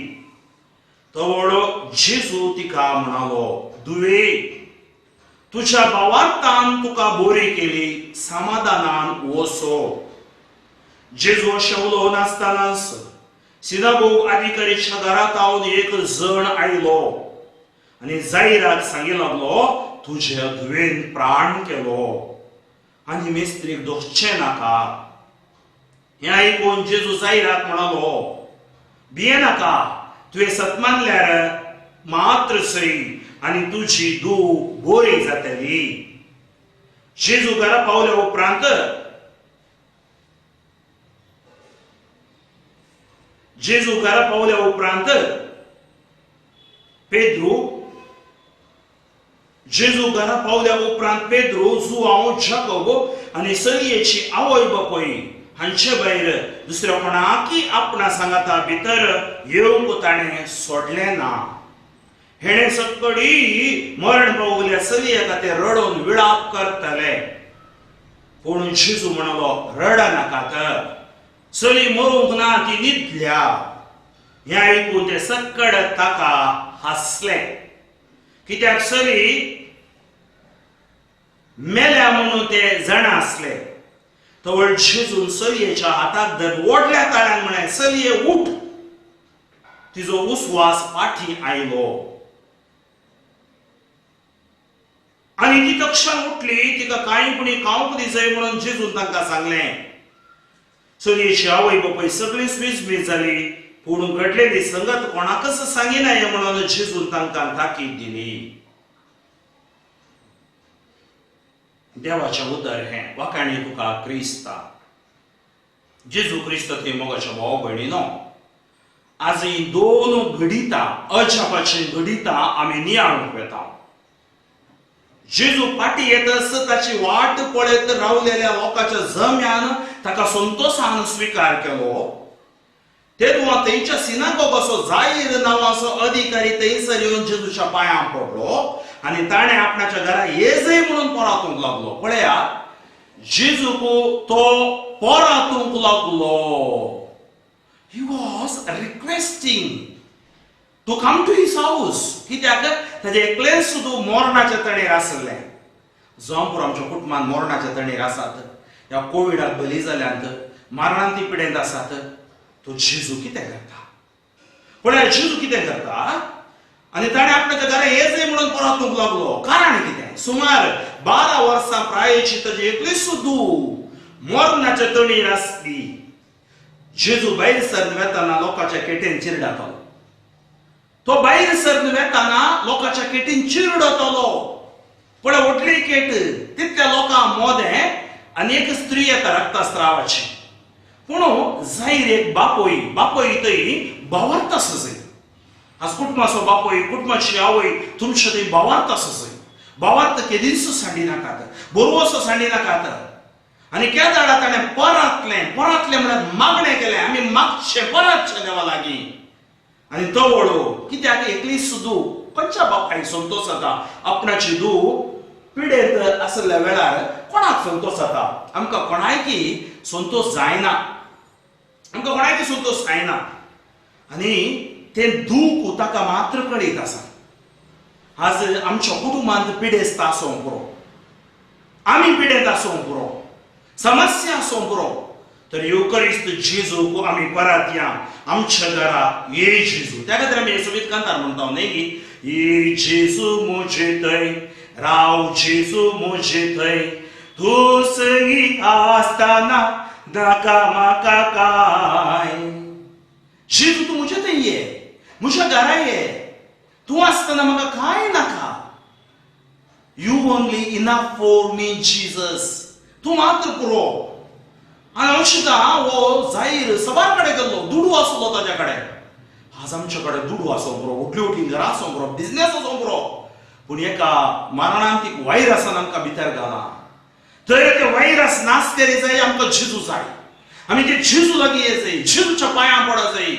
तवळ जेजू तिका म्हणालो, दुवे, तुझ्या भावार्थान तुका बरी केली, समाधानान वचो. जेजू अशें उलोवन आसतनाच सिनागोग अधिकारीच्या घरांत हांव एक जण आयलो आनी जायराक सांगी लागलो, तुझ्या धुवेन प्राण केलो आनी मेस्त्रीक दोखचें नाका. हें आयकून जेजू जायराक म्हणालो, भिये नाका, तुवें सत मानल्यार मात्र सई आनी तुजी धूव बरी जातली. जेजू घरा पावल्या उपरांत पेद्रू जुआंव जाकोबो आनी सलियेची आवय बापय हांचे भायर दुसऱ्या कोणाकी आपणा सांगाता भितर येवंक ताणें सोडलें ना. हेणे सकडी मरण पावल्या सलिये खातीर रडोन विलाप करतले. पूण जेजू म्हणलो रडा नाकात, सली मरूंक ना ती न्हिदल्या. हें आयकून ते सकड ताका हांसले, कित्याक सली मेल्या म्हणून ते जाणा आसले. तवळ जेजून सलयेच्या हाताक धरून ओडल्या ताळ्यान म्हळें, सलये उठ. तिजो उस्वास फाटी आयलो आनी ती तक्षण उठली. तिका कांयपणी खावंक दिसय म्हणून जेजून तांकां सांगलें. सलयेची आवय बापय सगळींच विचमीत जाली, पूण घडलेली संगत कोणाकच सांगिनाय म्हणून जेजून तांकां ताकीद दिली. देवाचें उदर हें वाकाणी तुका क्रिस्ता. जेजू क्रिस्त थंय मोगाच्या भाव भयणीनो, आज ही दोन घडिता अजापाची घडिता आमी नियाळूंक वेता. जेजू पाटी येतस ताची वाट पळयत रावलेल्या लोकांच्या जम्यान ताका संतोषान स्वीकार केलो. तेदुआ थंयच्या सिनागोगाचो जायर नांवाचो अधिकारी थंयसर येवन जेजूच्या पांयां पडलो आनी ताणें आपणाच्या घरा येजय म्हणून पोरातूंक लागलो. पळयात, जेजूक तो पोरातूंक लागलो. He was requesting to come to his house. कित्याक ताजे एकलें सुद्दां मरणाच्या तणेर आसलें. जांपूर आमच्या कुटुंबान मरणाच्या तणेर आसात, ह्या कोविडाक बली जाल्यांत, मरणांती पिडेंत आसात, तो जेजू कितें करता? पळय जेजू कितें करता? आनी ताणें आपणाच्या घरा येजय म्हणून परतूंक लागलो. कारण कितें? सुमार 12 वर्सां प्रायेची ताजी एकली सुद्दां मरणाच्या तणेर आसली. जेजू भायर सरन वेताना लोकांच्या केटेन चिरडातालो. तो भायर सरन वेताना लोकांच्या केटीन चिरडतालो. पळय व्हडली केट, तितल्या लोकां मोदें आनी एक स्त्री येता रक्तस्रावाची. पूण जायर एक बापोय थंय भावार्थ आसा जंय. आज कुटुंबाचो बापोय, कुटुंबाची आवय तुमचे थंय भावार्थ आसा जंय. भावार्थ केदींच सांडी नाकात, बरोवसो सांडी नाकात. आनी त्या दाडा ताणें परतलें म्हळ्यार मागणें केलें, आमी मागचें परतचें देवा लागीं. आनी तो वळो कित्याक एकली सुद्दां खंयच्या बापायक संतोश जाता? आपणाची धूव पिडेंत आसल्या वेळार कोणाक संतोश जाता? आमकां कोणायकी संतोष जायना, आमकां कोणायकी संतोष जायना. आनी तें दूख ताका मात्र कळीत आसा. आज आमच्या कुटुंबांत पिडेस्त आसूंक पुरो, आमी पिडेंत आसूंक पुरो, समस्या आसूंक पुरो, तर युकरिस्त जेजूक आमी परत या. आमच्या घरा ये जेजू. त्या खातीर आमी येसुवीत कांतार म्हणटा न्ही, ये जेजू म्हजे थंय, राव जेजू म्हजे थंय, तूं संगी आसतना नाका म्हाका काय. जेजू तूं म्हजे थंय ये, म्हज्या घरा ये, तूं आसतना म्हाका काय नाका. You only enough for me Jesus. तूं मात्र पुरो. आनी अंशदा हो जायर सबार कडेन गेल्लो, दुडू आसलो ताच्या कडेन. आज आमचे कडेन दुडू आसूं पुरो, व्हडली घरां आसूं पुरो, बिझनेस आसूं पुरो, पूण एका मरणांतीक व्हायरसान आमकां भितर घाला. तर ते व्हायरस नाश केली जाय आमकां जेजू जाय. आमी ते जेजू लागीं येयचय, जेजूच्या पांयां पडा जाय.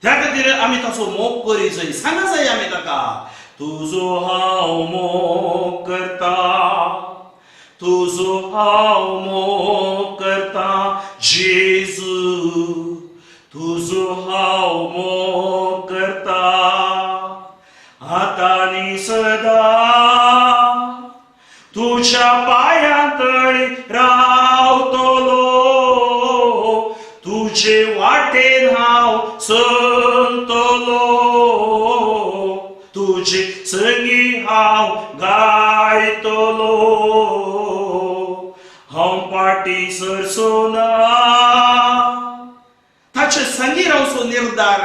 त्या खातीर आमी ताचो मोग करी जाय. सांगा जाय आमी ताका, तुजो हांव मोग करता, तुजो हांव मोग करता जेजू, तुजो हांव मोग करता. आतांनी सदा तुज्या पांयां तळी रावतलो, तुजे वाटेन हांव चलतलो, तुजे संगी हांव गायतलो. हांव पाटी सरसोना. ताचे संगी रावचो निर्धार.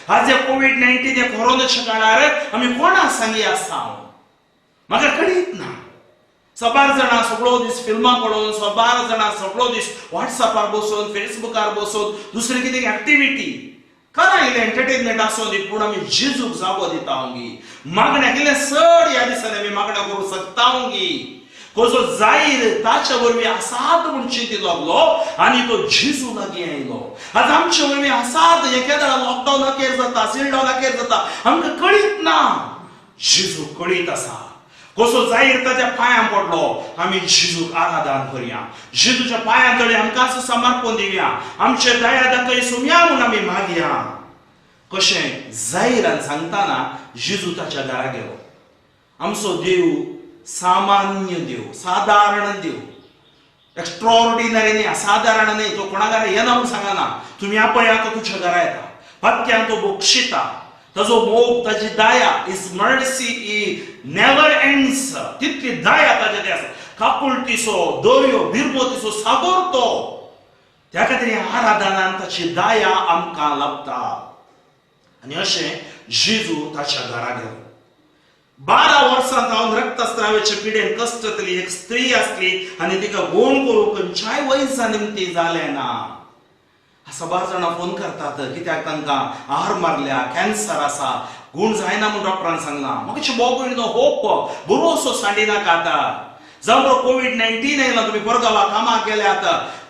आज या कोविड-19 या कोरोनाच्या काळार आमी कोणा संगी आसा म्हाका कळीत ना. सबार जाणां सगळो दीस फिल्मां पळोवन, सबार जाणां सगळो दीस व्हॉट्सअपार बसून, फेसबुकार बसून दुसरी कितें एक्टिविटी करा इल्लें एंटरटेनमेंट आसूं दी, पूण आमी जेजूक जागो दिता ओंगी. मागण्या केले चड ह्या दिसांनी आमी मागण्या करूं शकता ओंगी. कसो जायर ताचे वरवीं आसात म्हूण चिंतीत लागलो आनी तो जेजू लागीं आयलो. आज आमचे वरवीं आसात, एकेदा लॉकडावनाचेर जाता, सीलडावनाचेर जाता, आमकां कळीत ना. जेजू कळीत आसा. कसो जायर ताच्या पांयां पडलो, आमी जेजूक आराधन करया, जेजूच्या पांयां तळी आमकां समर्पण दिवया, आमचे दया दाखय सुमया म्हूण आमी मागया. कशें जायरान सांगताना जेजू ताच्या घरा गेलो. आमचो देव सामान्य देव, साधारण देव, एक्स्ट्रॉर्डिनरी न्ही, असाधारण न्ही. तो कोणा घरा येना म्हूण सांगना. तुम्ही आपया तो तुझ्या घरा येता, पत्त्यान तो बक्षिता. ताजो मोग, ताजी दया, इज मर्सी नेवर एंड्स. तितली दया ताजे ते आसा. काकुळटीचो दर्यो, बिरमतीचो सागर तो. त्या खातीर आराधनान ताची दया आमकां लाभता. आनी अशें जेजू ताच्या घरा गेलो. 12 वर्सां जावन रक्तस्रावाचे पिडेन कश्टतली एक स्त्री आसली आनी तिका गोण करूंक खंयच्याय वयसा निमती जालें ना. सबार जाणां फोन करतात, कित्याक तांकां आहार मारल्या, कॅन्सर आसा, गुण जायना म्हूण डॉक्टरान सांगला. म्हाका भाव भयणीनो, होप बरोसो सांडिनाका आतां. जावं बरो कोविड-19 आयला, तुमी परगांवा कामाक गेल्यात,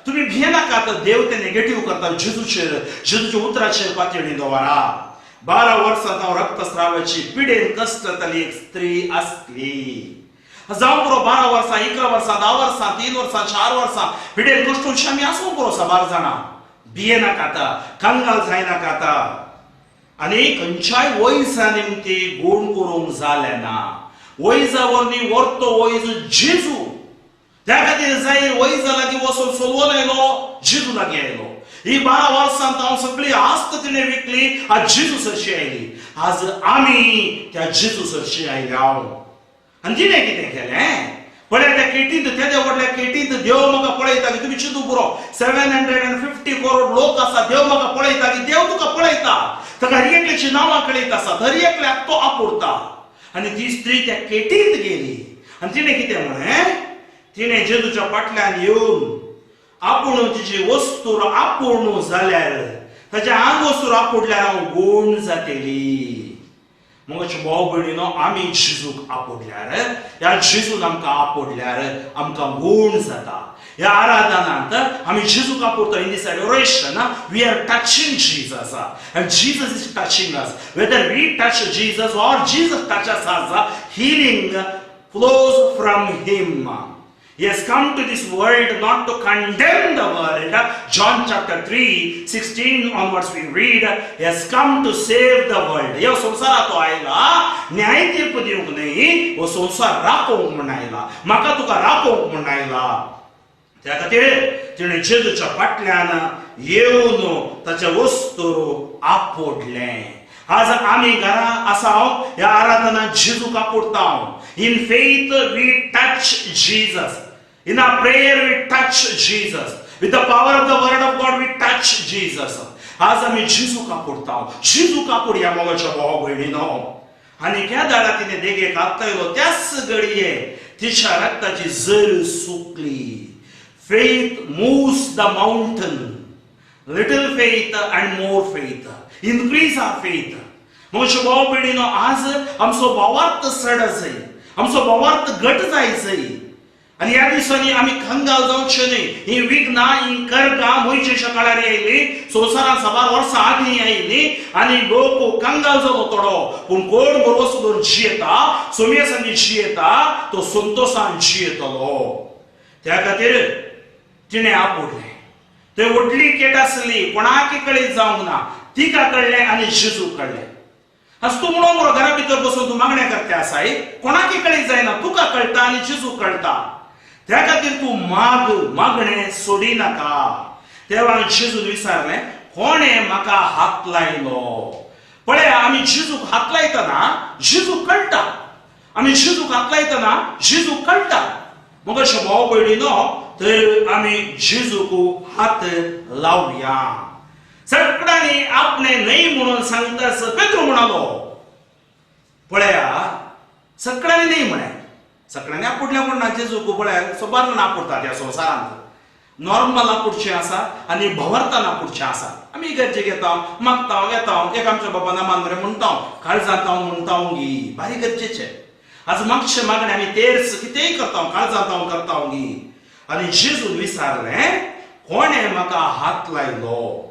तुमी भियेनाका. देव ते नेगेटिव्ह करता. जेजूच्या उतराचेर पातळी दवरा. 12 वर्सां जावन रक्तस्रावाची पिडेन कश्टतली एक स्त्री आसली. जावं बरो 12 वर्सां, 11 वर्सां, 10 वर्सां, 3 वर्सां, 4 वर्सां पिडेन कश्ट आमी आसूं बरो. सबार जाणां भियेनाका आतां, कंगाल जायनाका आतां. आनी खंयच्याय वयसा निमती गोण करूंक जालें ना. वयजा वरवीं व्हरतो वयज जेजू. त्या खातीर जायर वयजा लागीं वचून सोलवून आयलो, जेजू लागीं आयलो. ही 12 वर्सां हांव सगळी आस्त तिणें विकली, आज जेजू सरशी आयली. आज आमी त्या जेजू सरशी आयल्या. आनी तिणें कितें केलें पळय, त्या केटींत, तेज्या व्हडल्या केटींत देव म्हाका पळयता की तुमी चिंतू पुरो. 750 करोड लोक आसा. देव म्हाका पळयता की देव तुका पळयता. ताका हर एकल्याची नांवां कळयत आसा, हर एकल्याक तो आपुरता. आनी ती स्त्री त्या केटींत गेली आनी तिणें कितें म्हळें, तिणें जेजूच्या फाटल्यान येवन आपूण तिची वस्तू आपूण जाल्यार, ताच्या आंगवस्तूर आपुडल्यार हांव गोण जातली. म्हज्या भाव भयणीनो, आमी जेजूक आपुडल्यार, ह्या जेजून आमकां आपुडल्यार आमकां गोण जाता. ह्या आराधनांत आमी जेजूक आपुरता. In this adoration we are touching Jesus and Jesus is touching us. Whether we touch Jesus or Jesus touches us, healing flows from him. He has come to this world not to condemn the world. John chapter 3:16 onwards we read, he has come to save the world. ह्या संसारात तो आयला न्याय तीर्प दिवंक न्ही, हो संसार राखोवंक म्हूण आयला, म्हाका तुका राखोवंक म्हूण आयला. त्या खातीर तिणें जेजूच्या फाटल्यान येवन ताच्या वस्तूर आपोडलें. आज आमी घरा आसाव, ह्या आराधनांत जेजूक आपुरता. In faith we touch Jesus. In our prayer we touch Jesus. With the power of the word of God we touch Jesus. आज आमी जेजूक आपुरता. जेजूक आपुरया मोगाच्या भाव भयणीनो. आनी त्या दाडा तिणें देगेक आपतायलो, त्याच घडये तिच्या रक्ताची झर सुकली. Faith moves the mountain. Little faith and more faith. Increase our faith. मोगाच्या भाव भयणीनो, आज आमचो भावार्थ चड जाय, आमचो भावार्थ घट जायचो. आनी ह्या दिसांनी आमी कंगाल जावचे न्ही. ही विघ्नां, ही कर्गां मोइशेच्या काळार आयली, संवसारांत सबार वर्सां आदीं आयली आनी लोक कंगाल जालो थोडो. पूण कोण बरोबर सुद्दां जियेता, सोमेसांनी जियेता, तो संतोषान जियेतलो. त्या खातीर तिणें आपुडलें. थंय व्हडली केट आसली, कोणाकय कळीत जावंक ना. तिका कळ्ळें आनी जेजूक कळ्ळें. आज तूं म्हणून बरो घरा भितर बसून तूं मागण्या करते आसाय, कोणाकय कळीत जायना, तुका कळटा आनी जेजूक कळटा. त्या खातीर तूं मागणें सोडिनाका. तेव्हा जेजून विचारलें, कोणें म्हाका हात लायलो. पळय, आमी जेजूक हात लायतना जेजूक कळटा. आमी जेजूक हात लायतना जेजूक कळटा. मोगाच्या भाव भयणीनो, तर आमी जेजूक हात लावया. सगळ्यांनी आपणे न्हय म्हणून सांगतास पेद्रू म्हणालो. पळया, सगळ्यांनी न्हय म्हणे. सगळ्यांनी आपुडल्या कोण ना जेजू गोबळ्याक सोबार ना आपुडतात ह्या संवसारांत. नॉर्मल आपुडचें आसा आनी भवरतान आपुडचें आसा. आमी इगर्जे घेता, मागता, येता, एक आमच्या बाबा नामान बरें म्हणटा, काळजांत म्हणटा गी भारी गरजेचें. आज मागचे मागणे आमी तेर्स कितेंय करता, काळजांत करता गी. आनी जेजून विचारलें, कोणे म्हाका हात लायलो?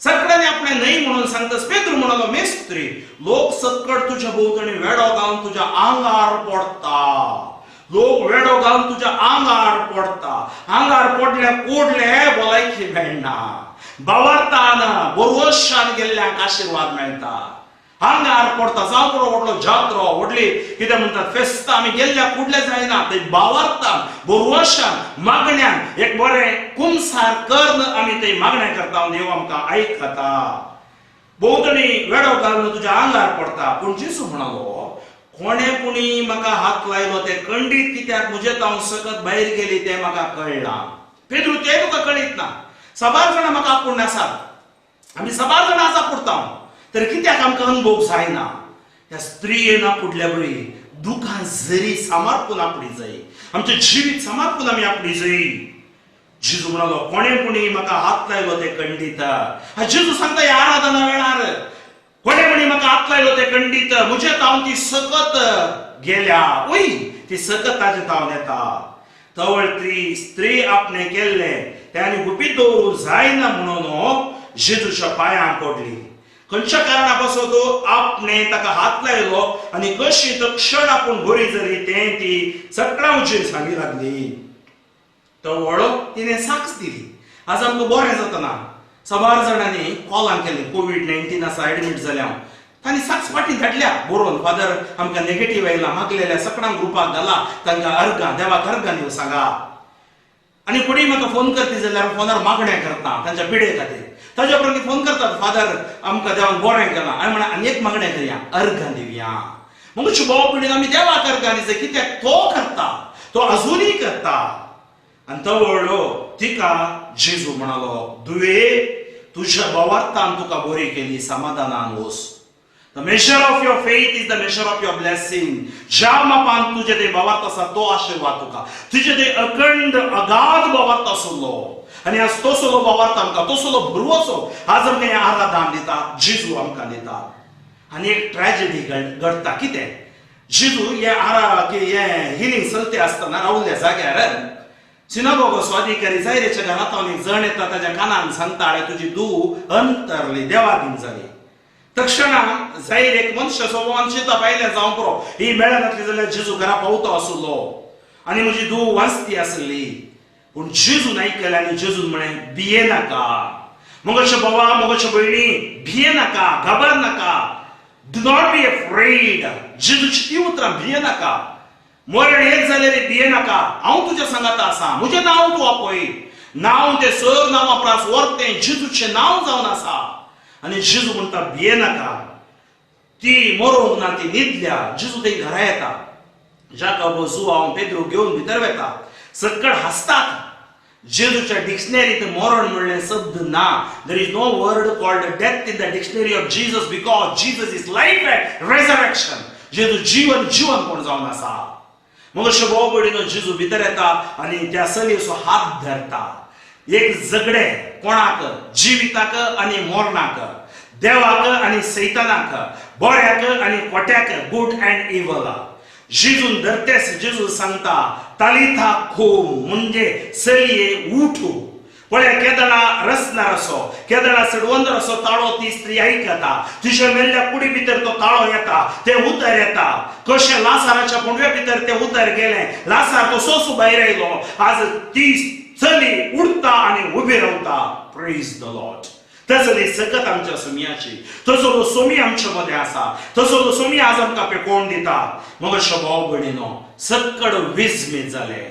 सगळ्यांनी आपले न्हय म्हणून सांगतास. पेद्रू म्हणालो, मेस्त्री, लोक सकट तुज्या भोवतणी वेडो घालून तुज्या आंगार पडता. लोक वेडो घालून तुज्या आंगार पडता. आंगार पडले कोडले भलायकी मेळना. बावार्तान बरोशान गेल्ल्यांक आशिर्वाद मेळटा. आंगार पडता जावं बरो व्हडलो जात्रो व्हडली कितें म्हणटात फेस्त आमी गेल्ल्या कुडले जायना. ते बावार्तान बरोशान मागण्यान एक बरें कुमसार कर्ण आमी ते मागणें करता. देव आमकां आयकता. भोवतणी वेडो घालून तुज्या आंगार पडता. पूण जेजू म्हणालो, कोणे कुणी म्हाका हात लायलो ते खंडीत कित्याक म्हजे तावन सकत भायर गेली तें म्हाका कळना. पेद्रू तें तुका कळीत ना. सबार जाणां म्हाका आपुण आसात. आमी सबार जाणां आसा पुरता. तर कित्याक आमकां अनुभव जायना? ह्या स्त्रीयेन आपुडल्या बरी दुखां जरी सामारपून आपली जाय. आमचें जिवीत सामारपून आमी आपली जाय. जेजू म्हणालो, कोणे कुणी म्हाका हात लायलो ते खंडीत. जेजू सांगता ह्या आराधना वेळार, कोणे म्हणी म्हाका हात लायलो ते खंडीत. म्हजे तावन ती सकत गेल्या. ओय ती सकत ताजे तावन येता. तवळ ती स्त्री आपणे केल्ले त्याने गुपीत दवरूंक जायना म्हणून जेजूच्या पांयां पडली. खंयच्या कारणापासून तो आपणे ताका हात लायलो आनी कशी तक्षण आपूण बरी जरी तें ती सगळ्या उजेर सांगी लागली. तवळ तिने साक्ष दिली. आज आमकां बरें जातना सबार जाणांनी कॉलां केली. कोविड-19 आसा, एडमीट जाल्या. तांणी साक्ष फाटीं धाडल्या बरोवन, फादर आमकां नेगेटीव आयला, मागलेल्या सगळ्यांक ग्रुपाक घाला, तांकां अर्गां देवाक अर्गां दिवं सांगा. आनी कोणी म्हाका फोन करता जाल्यार फोनार मागणें करता तांच्या पिडे खातीर. ताजे उपरांत फोन करतात, फादर आमकां देवान बरें केलां. हांवें म्हणलें आनी एक मागणें करया, अर्गां दिवया. मग भाव पिडीन आमी देवाक अर्गां दिवया. कित्याक तो करता, तो अजुनूय करता. आनी तो वळलो तिका जेजू म्हणालो, दुवे तुज्या बावार्तान तुका बरी केली, समाधानान वच. The measure of your faith is the measure of your blessing. ज्या मापान तुजे ते बावार्थ आसा तो आशिर्वाद तुका. तुजे ते अखंड अगाध बावार्थ आसलो आनी आज तोसलो बावार्थ आमकां तोसलो भरवोसो आज आमकां हें आराधन दिता, जेजू आमकां दिता. आनी एक ट्रॅजेडी घडटा. कितें? जेजू हें हिलिंग चलते आसतना रावल्ल्या जाग्यार सिनागोगो अधिकारी जायरेच्या घरांतल्यान एक जण येता. ताच्या कानान सांगता, तुजी धूव अंतरली, देवाधीन जाली. तक्षणाक जायर एक मनुष्य स्वभावान चिंता पायल्या जावं पुरो ही मेळ्ळा नासली जाल्यार जेजू घरा पावतो आसलो आनी म्हजी धूव वाचती आसली. पूण जेजून आयकलें आनी जेजून म्हळें, भिये नाका. मोगोचे बाबा, मोगोचे भयणी, भिये नाका, घाबर नाका. Do not be afraid. जेजूची ती उतरां, भिये नाका. मरण एक जाल्यार भिये नाका. हांव तुज्या सांगाता आसा. म्हजें नांव तूं आपय. नांव तें सर नांवां प्रास व्हरतें जेजूचें नांव जावन आसा. आनी जेजू म्हणटा, भिये नाका. ती मरोंक ना, ती न्हिदल्या. जेजू ते घरा येता. जाकोब, जुआंव, पेद्रू घेवन भितर वता. सकट हसतात. जेजूच्या डिक्शनरींत मरण म्हणलें शब्द ना. There is no word called death in the dictionary of Jesus because Jesus is life and resurrection. जेजू जीवन कोण जावन आसा. मग भाव भयणीनो, जेजू भितर येता आनी त्या चलयेचो हात धरता. एक झगडे कोणाक? जिविताक आनी मरणाक, देवाक आनी सैतानाक, बऱ्याक आनी खोट्याक, गुड अँड इवल. जेजून धरतेस जेजू सांगता, तालिथा खूम म्हणजे चलये उठू. पळय, केदना रसनार असो, केदना सडवंदर असो ताळो ती स्त्री आयकता. तुज्या मेल्ल्या कुडी भितर तो ताळो येता, ते उतर येता. कशें लासाराच्या पोंडव्या भितर ते उतर गेलें, लासार तो सोसू भायर आयलो. आज ती चली उडता आनी उबी रावता. Praise the Lord. तसली सकत आमच्या सोमयाची, तसलो सोमी आमच्या मध्ये आसा, तसलो सोमी आज आमकां पेकोवन दिता. मोगोचे भाव भयणीनो, सक्कड विस्मीत जाले.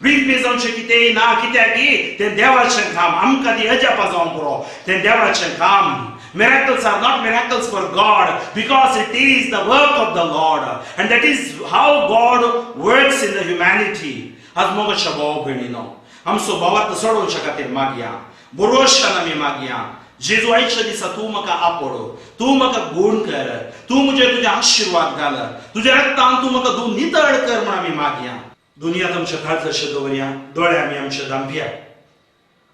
विस्मीत जावचें कितेंय ना. कित्याक तें देवाचें काम. आमकां ती अजापा जावंक पुरो. तें देवाचें काम. Miracles are not miracles for God because it is the work of the Lord and that is how God works in the humanity. आज मोगोचे भाव भयणीनो, आमचो भावार्थ सोडोवचे खातीर मागया. बरोशान आमी मागया. जेजू आयच्या दिसा तूं म्हाका आपडो, तूं म्हाका गूण कर, तूं तुझे आशीर्वाद घाल, तुज्या रक्तान तूं म्हाका नितळ कर म्हण आमी मागया. दुनियांत आमच्या काळजाचे दवरया, दोळे आमी आमचे दांपया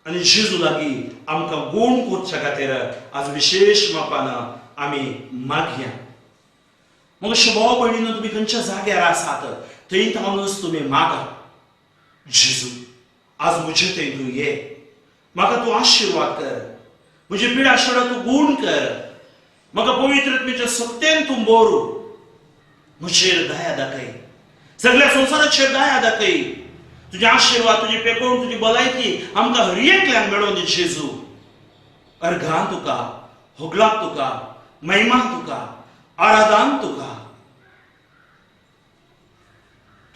आनी जेजू लागीं आमकां गूण करच्या खातीर आज विशेष मापान आमी मागया. मग भाव भयणीनो, तुम्ही खंयच्या जाग्यार आसात थंय थांबूनच तुम्ही मागा, जेजू आज म्हजे थंय तूं ये, म्हाका तूं आशीर्वाद कर, म्हजी पिडा शिडा तूं गूण कर, म्हाका पवित्र आत्म्याच्या सत्तेन तूं बोरू, म्हजेर दया दाखय, सगळ्या संवसाराचेर दया दाखय, तुझे आशीर्वाद, तुझी पेकोण, तुझी भलायकी आमकां हर एकल्याक मेळोवन दी जेजू. अर्घान तुका, होगलाक तुका, महिमा तुका, आराधन तुका.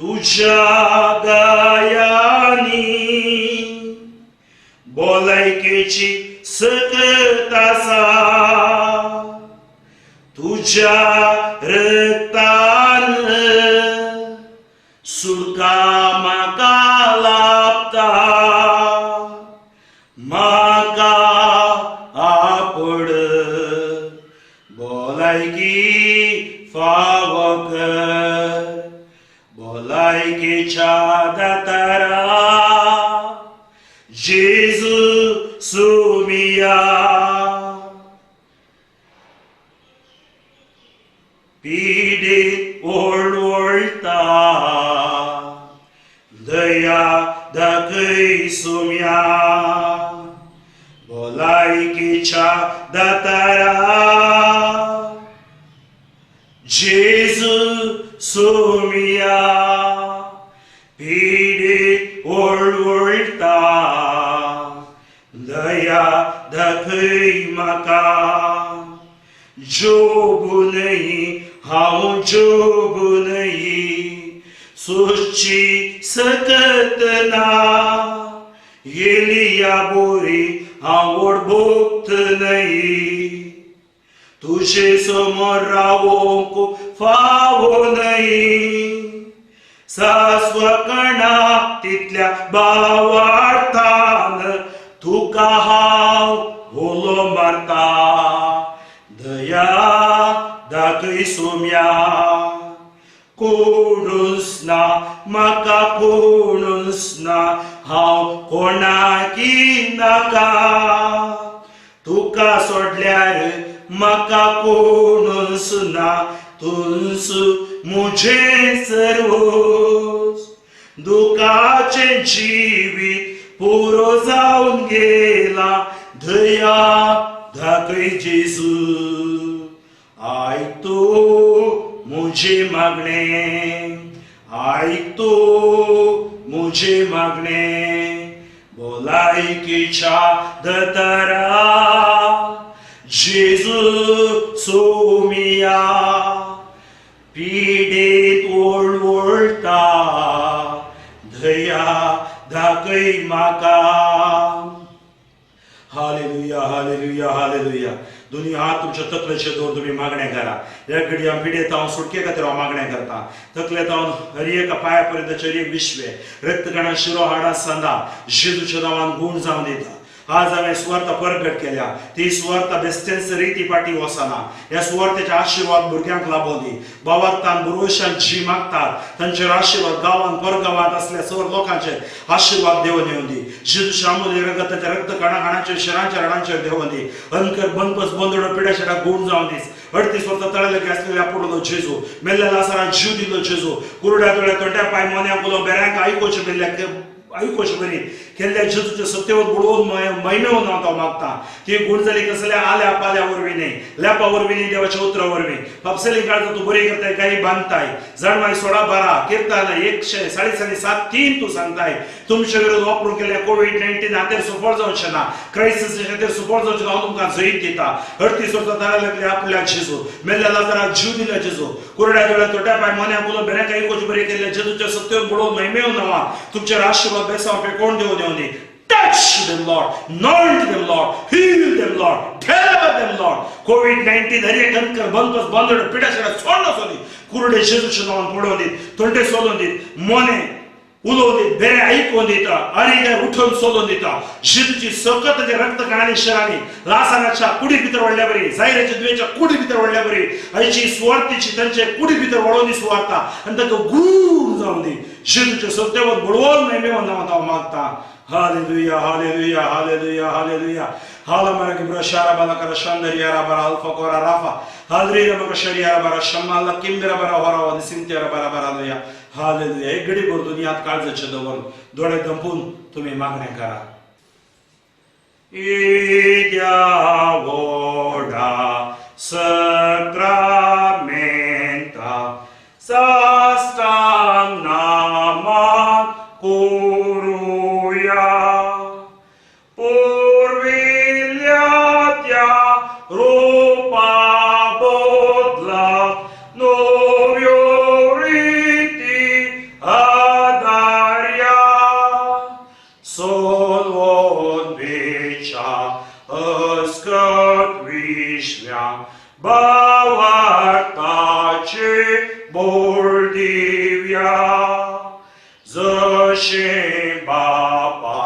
तुझ्या गायांनी भलायकेची सकत आसा, तुझ्या रक्तान सुटका म्हाका लाभता, म्हाका आपड भलायकी फावो कर, भलायकेच्या दातारा जेजू सुमिया. पिडीत ओळवळता दया दाखय सुम्या, भलायकेच्या दातारा जेजू सुमिया. पिडीत ओळवळता दया दाखय म्हाका, जोबूनही हांव जोबूनही सोची सकत ना, एलिया बोरी हांव ओडभोगत नाही, तुझे समोर रावोंक फावो नाही, सासवकणा तितल्या भावार्थान तुका हांव होलो मारता, दया दाखय सोम्या. कोणूच ना म्हाका कोणूच ना, हांव कोणाकी नाका, तुका सोडल्यार म्हाका कोणूच ना, तुंच मुझे सर्वोस. दुखाचे जिवीत पुरो जावन गेला, दया दाखय जेजू. आयतो मुझे मागणे, आयतो मुझे मागणे, भलायकेच्या दातारा जेजू सोमिया. पिडीत ओळवळता दया दाखय म्हाका. Hallelujah, hallelujah, hallelujah. दोन्ही हात तुमच्या तकलेचे दवर तुम्ही मागण्या करा. या घडया पिडेत हांव सुटके खातीर हांव मागण्या करता. तकलेत हांव हर एका पायापर्यंतचे एक विश्वे रक्तकणा शिरो हाडा सांदा जेजूच्या नांवान गूण जावन दिता. आज हांवें सुवार्ता प्रगट केल्या, ती सुवार्ता बेस्तेच रीती पाटी वचना. ह्या सुवार्थेचे आशीर्वाद भुरग्यांक लाभूं दी. भावार्थान बुरवशान जी मागतात तांचेर आशीर्वाद गांवांत परगांवांत असल्या सगळ्या लोकांचेर आशीर्वाद देवन येवन दी. जेजूच्या अमूल्य रगताच्या रक्त कणाकणांचेर शिरांच्या रडांचेर देवन दी. अंकर बनपस बंदडो पिड्याशिडा गूण जावन दीस. 38 वर्सां तळेलेके आसलेल्या पडलो जेजू, मेल्ल्या लासारांक जीव दिलो जेजू, कुरड्या दोळ्या तोंड्या पांय मोन्याक उलो बेऱ्यांक आयकोचे मेल्ल्या आयकोचे बरी केल्ल्या जेजूचे सत्यवत बुडवून मैमेवन हांव मागता. ती गुण जाली कसल्या आल्या पाल्या वरवीं न्ही, लेपा वरवीं न्ही, देवाच्या उतरा वरवीं. पापसेली काळजां तूं बरी करताय, काही बांधताय. जणमाय 16-12 कीर्तन 100-7:3 तूं सांगताय. तुमचे विरोध वापरून केल्ल्या कोविड-19 हातेर सुफळ जावचें ना, क्रायसिस हातेर सुफळ जावचें ना, हांव तुमकां जैत दिता. 38 वर्सां तारा लागल्या आपल्याक जेजू, मेल्ल्या लाजाराक जीव दिला जेजू, कुरड्या दोळ्या तोट्या पांय मोन्याक उलो बेऱ्यांक आयकोचे बरी केल्ल्या जेजूच्या सत्यवत बुडवून मैमेवन नांवां तुमचेर आशीर्वाद बेसांव पेकोवन देंवन येवन दी. Touch them, Lord. Anoint them, Lord. Heal them, Lord. Deliver them, Lord. COVID-19 हर एक अंकर बनपस बंदड पिड्याशिडा सोडणं सोदी. कुरडे जेजूच्या नांवान पडोवन दीत, तोंडे सोदून दीत, मोने उलोवनी बरें आयकून दिता आनी ते उठून सोलून दिता जितूची सकत ते रक्त कणांनी शरांनी लासानाच्या कुडी भितर वळल्या बरी जायराच्या दुयेच्या कुडी भितर वळल्या बरी आयची सुवार्तेची तांचे कुडी भितर वळोवन दी सुवार्ता आनी तांकां गूर जावन दी जितूचे सत्तेवर बुडवून मेमेवन हांव मागता hallelujah hallelujah hallelujah hallelujah hala mara gibra shara bala kara shandari ara bara alfa kora rafa hadri mara shari ara bara shamala kimbira bara hora wa sinti ara bara bara loya hallelujah एक घडी भर दुनियात काळजाचे दवर डोळे दंपून तुम्ही मागणे करा इद्या वोडा सक्रामेंता सास्तां नामा कुरुया Rupa bodla novioriti adarya solon becha askat vishvya bavartache boldivya zashe baba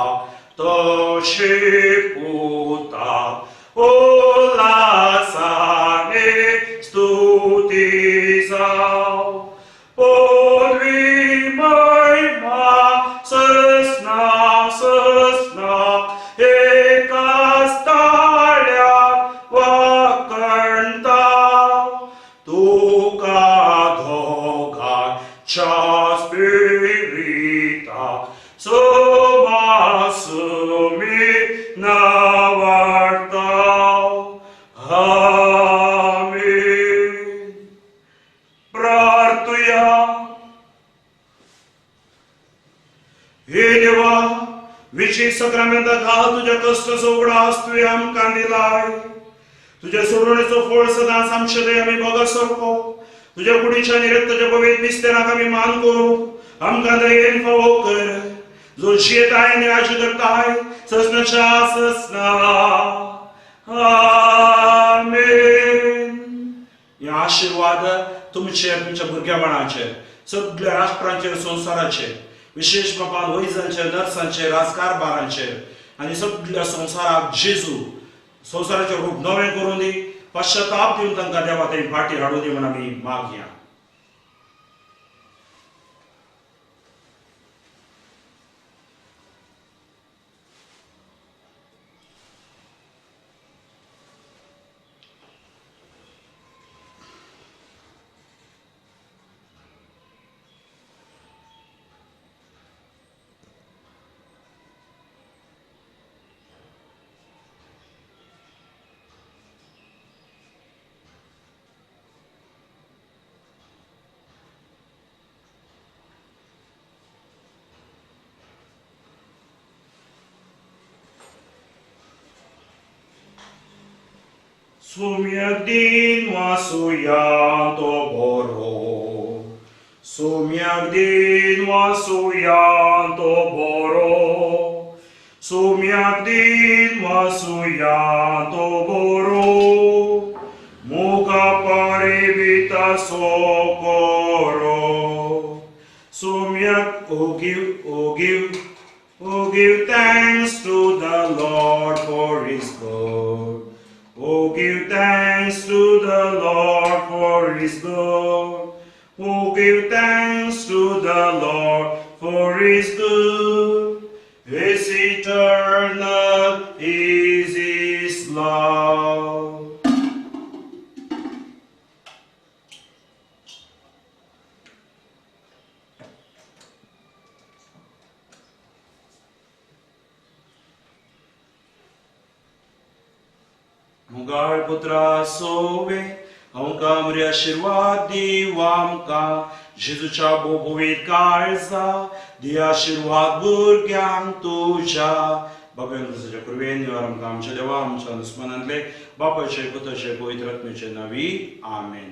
toshe puta Ola sane stutizau Podvi mai ma săsna Ekastalea va cântau Tu ca doga cea spirita Soma sumi navartau Amin. प्रार्थूया हे देवा विशेष सक्रमेंता घाल तुझ्या कष्टाचो उगडास तुवें आमकां दिलाय तुझ्या सोडवणेचो फळ सदांच आमचे दय आमी भोगत सरको तुझ्या कुडीच्या निरत्ताच्या पवित्र विस्ताराक आमी मान करू आमकां दयेन फावो कर जो जियेताय आनी राजी करताय ससनाच्या ससना आमेन या आशीर्वाद तुमचेर तुमच्या भुरग्यापणाचेर सगळ्या राष्ट्रांचेर संवसाराचेर विशेष बापान वैजांचेर नर्सांचेर राजकारभारांचेर आनी सगळ्या संवसाराक जेजू संवसाराचें रूप नवें करून दी पश्चाताप दिवन तांकां देवा थंय फाटीं हाडून दी म्हण आमी मागया Sumiak din wasuyanto boro Sumiak din wasuyanto boro Sumiak din wasuyanto boro Muka parivita sokoro Sumiak give thanks to the Lord for his good Oh, give thanks to the Lord for his good. Oh, give thanks to the Lord for his good. His eternal is his love. Mugar putra sove, amka mri आशीर्वाद दिवा आमका जेजूच्या बोबोवीत काळजा दी आशीर्वाद भुरग्यांक तुझ्या बाबान तुझ्या कृपेन निवार आमकां आमच्या देवा आमच्या दुस्मनांतले बापाचे पुताचे पवित्र आत्म्याचे नावी आमेन.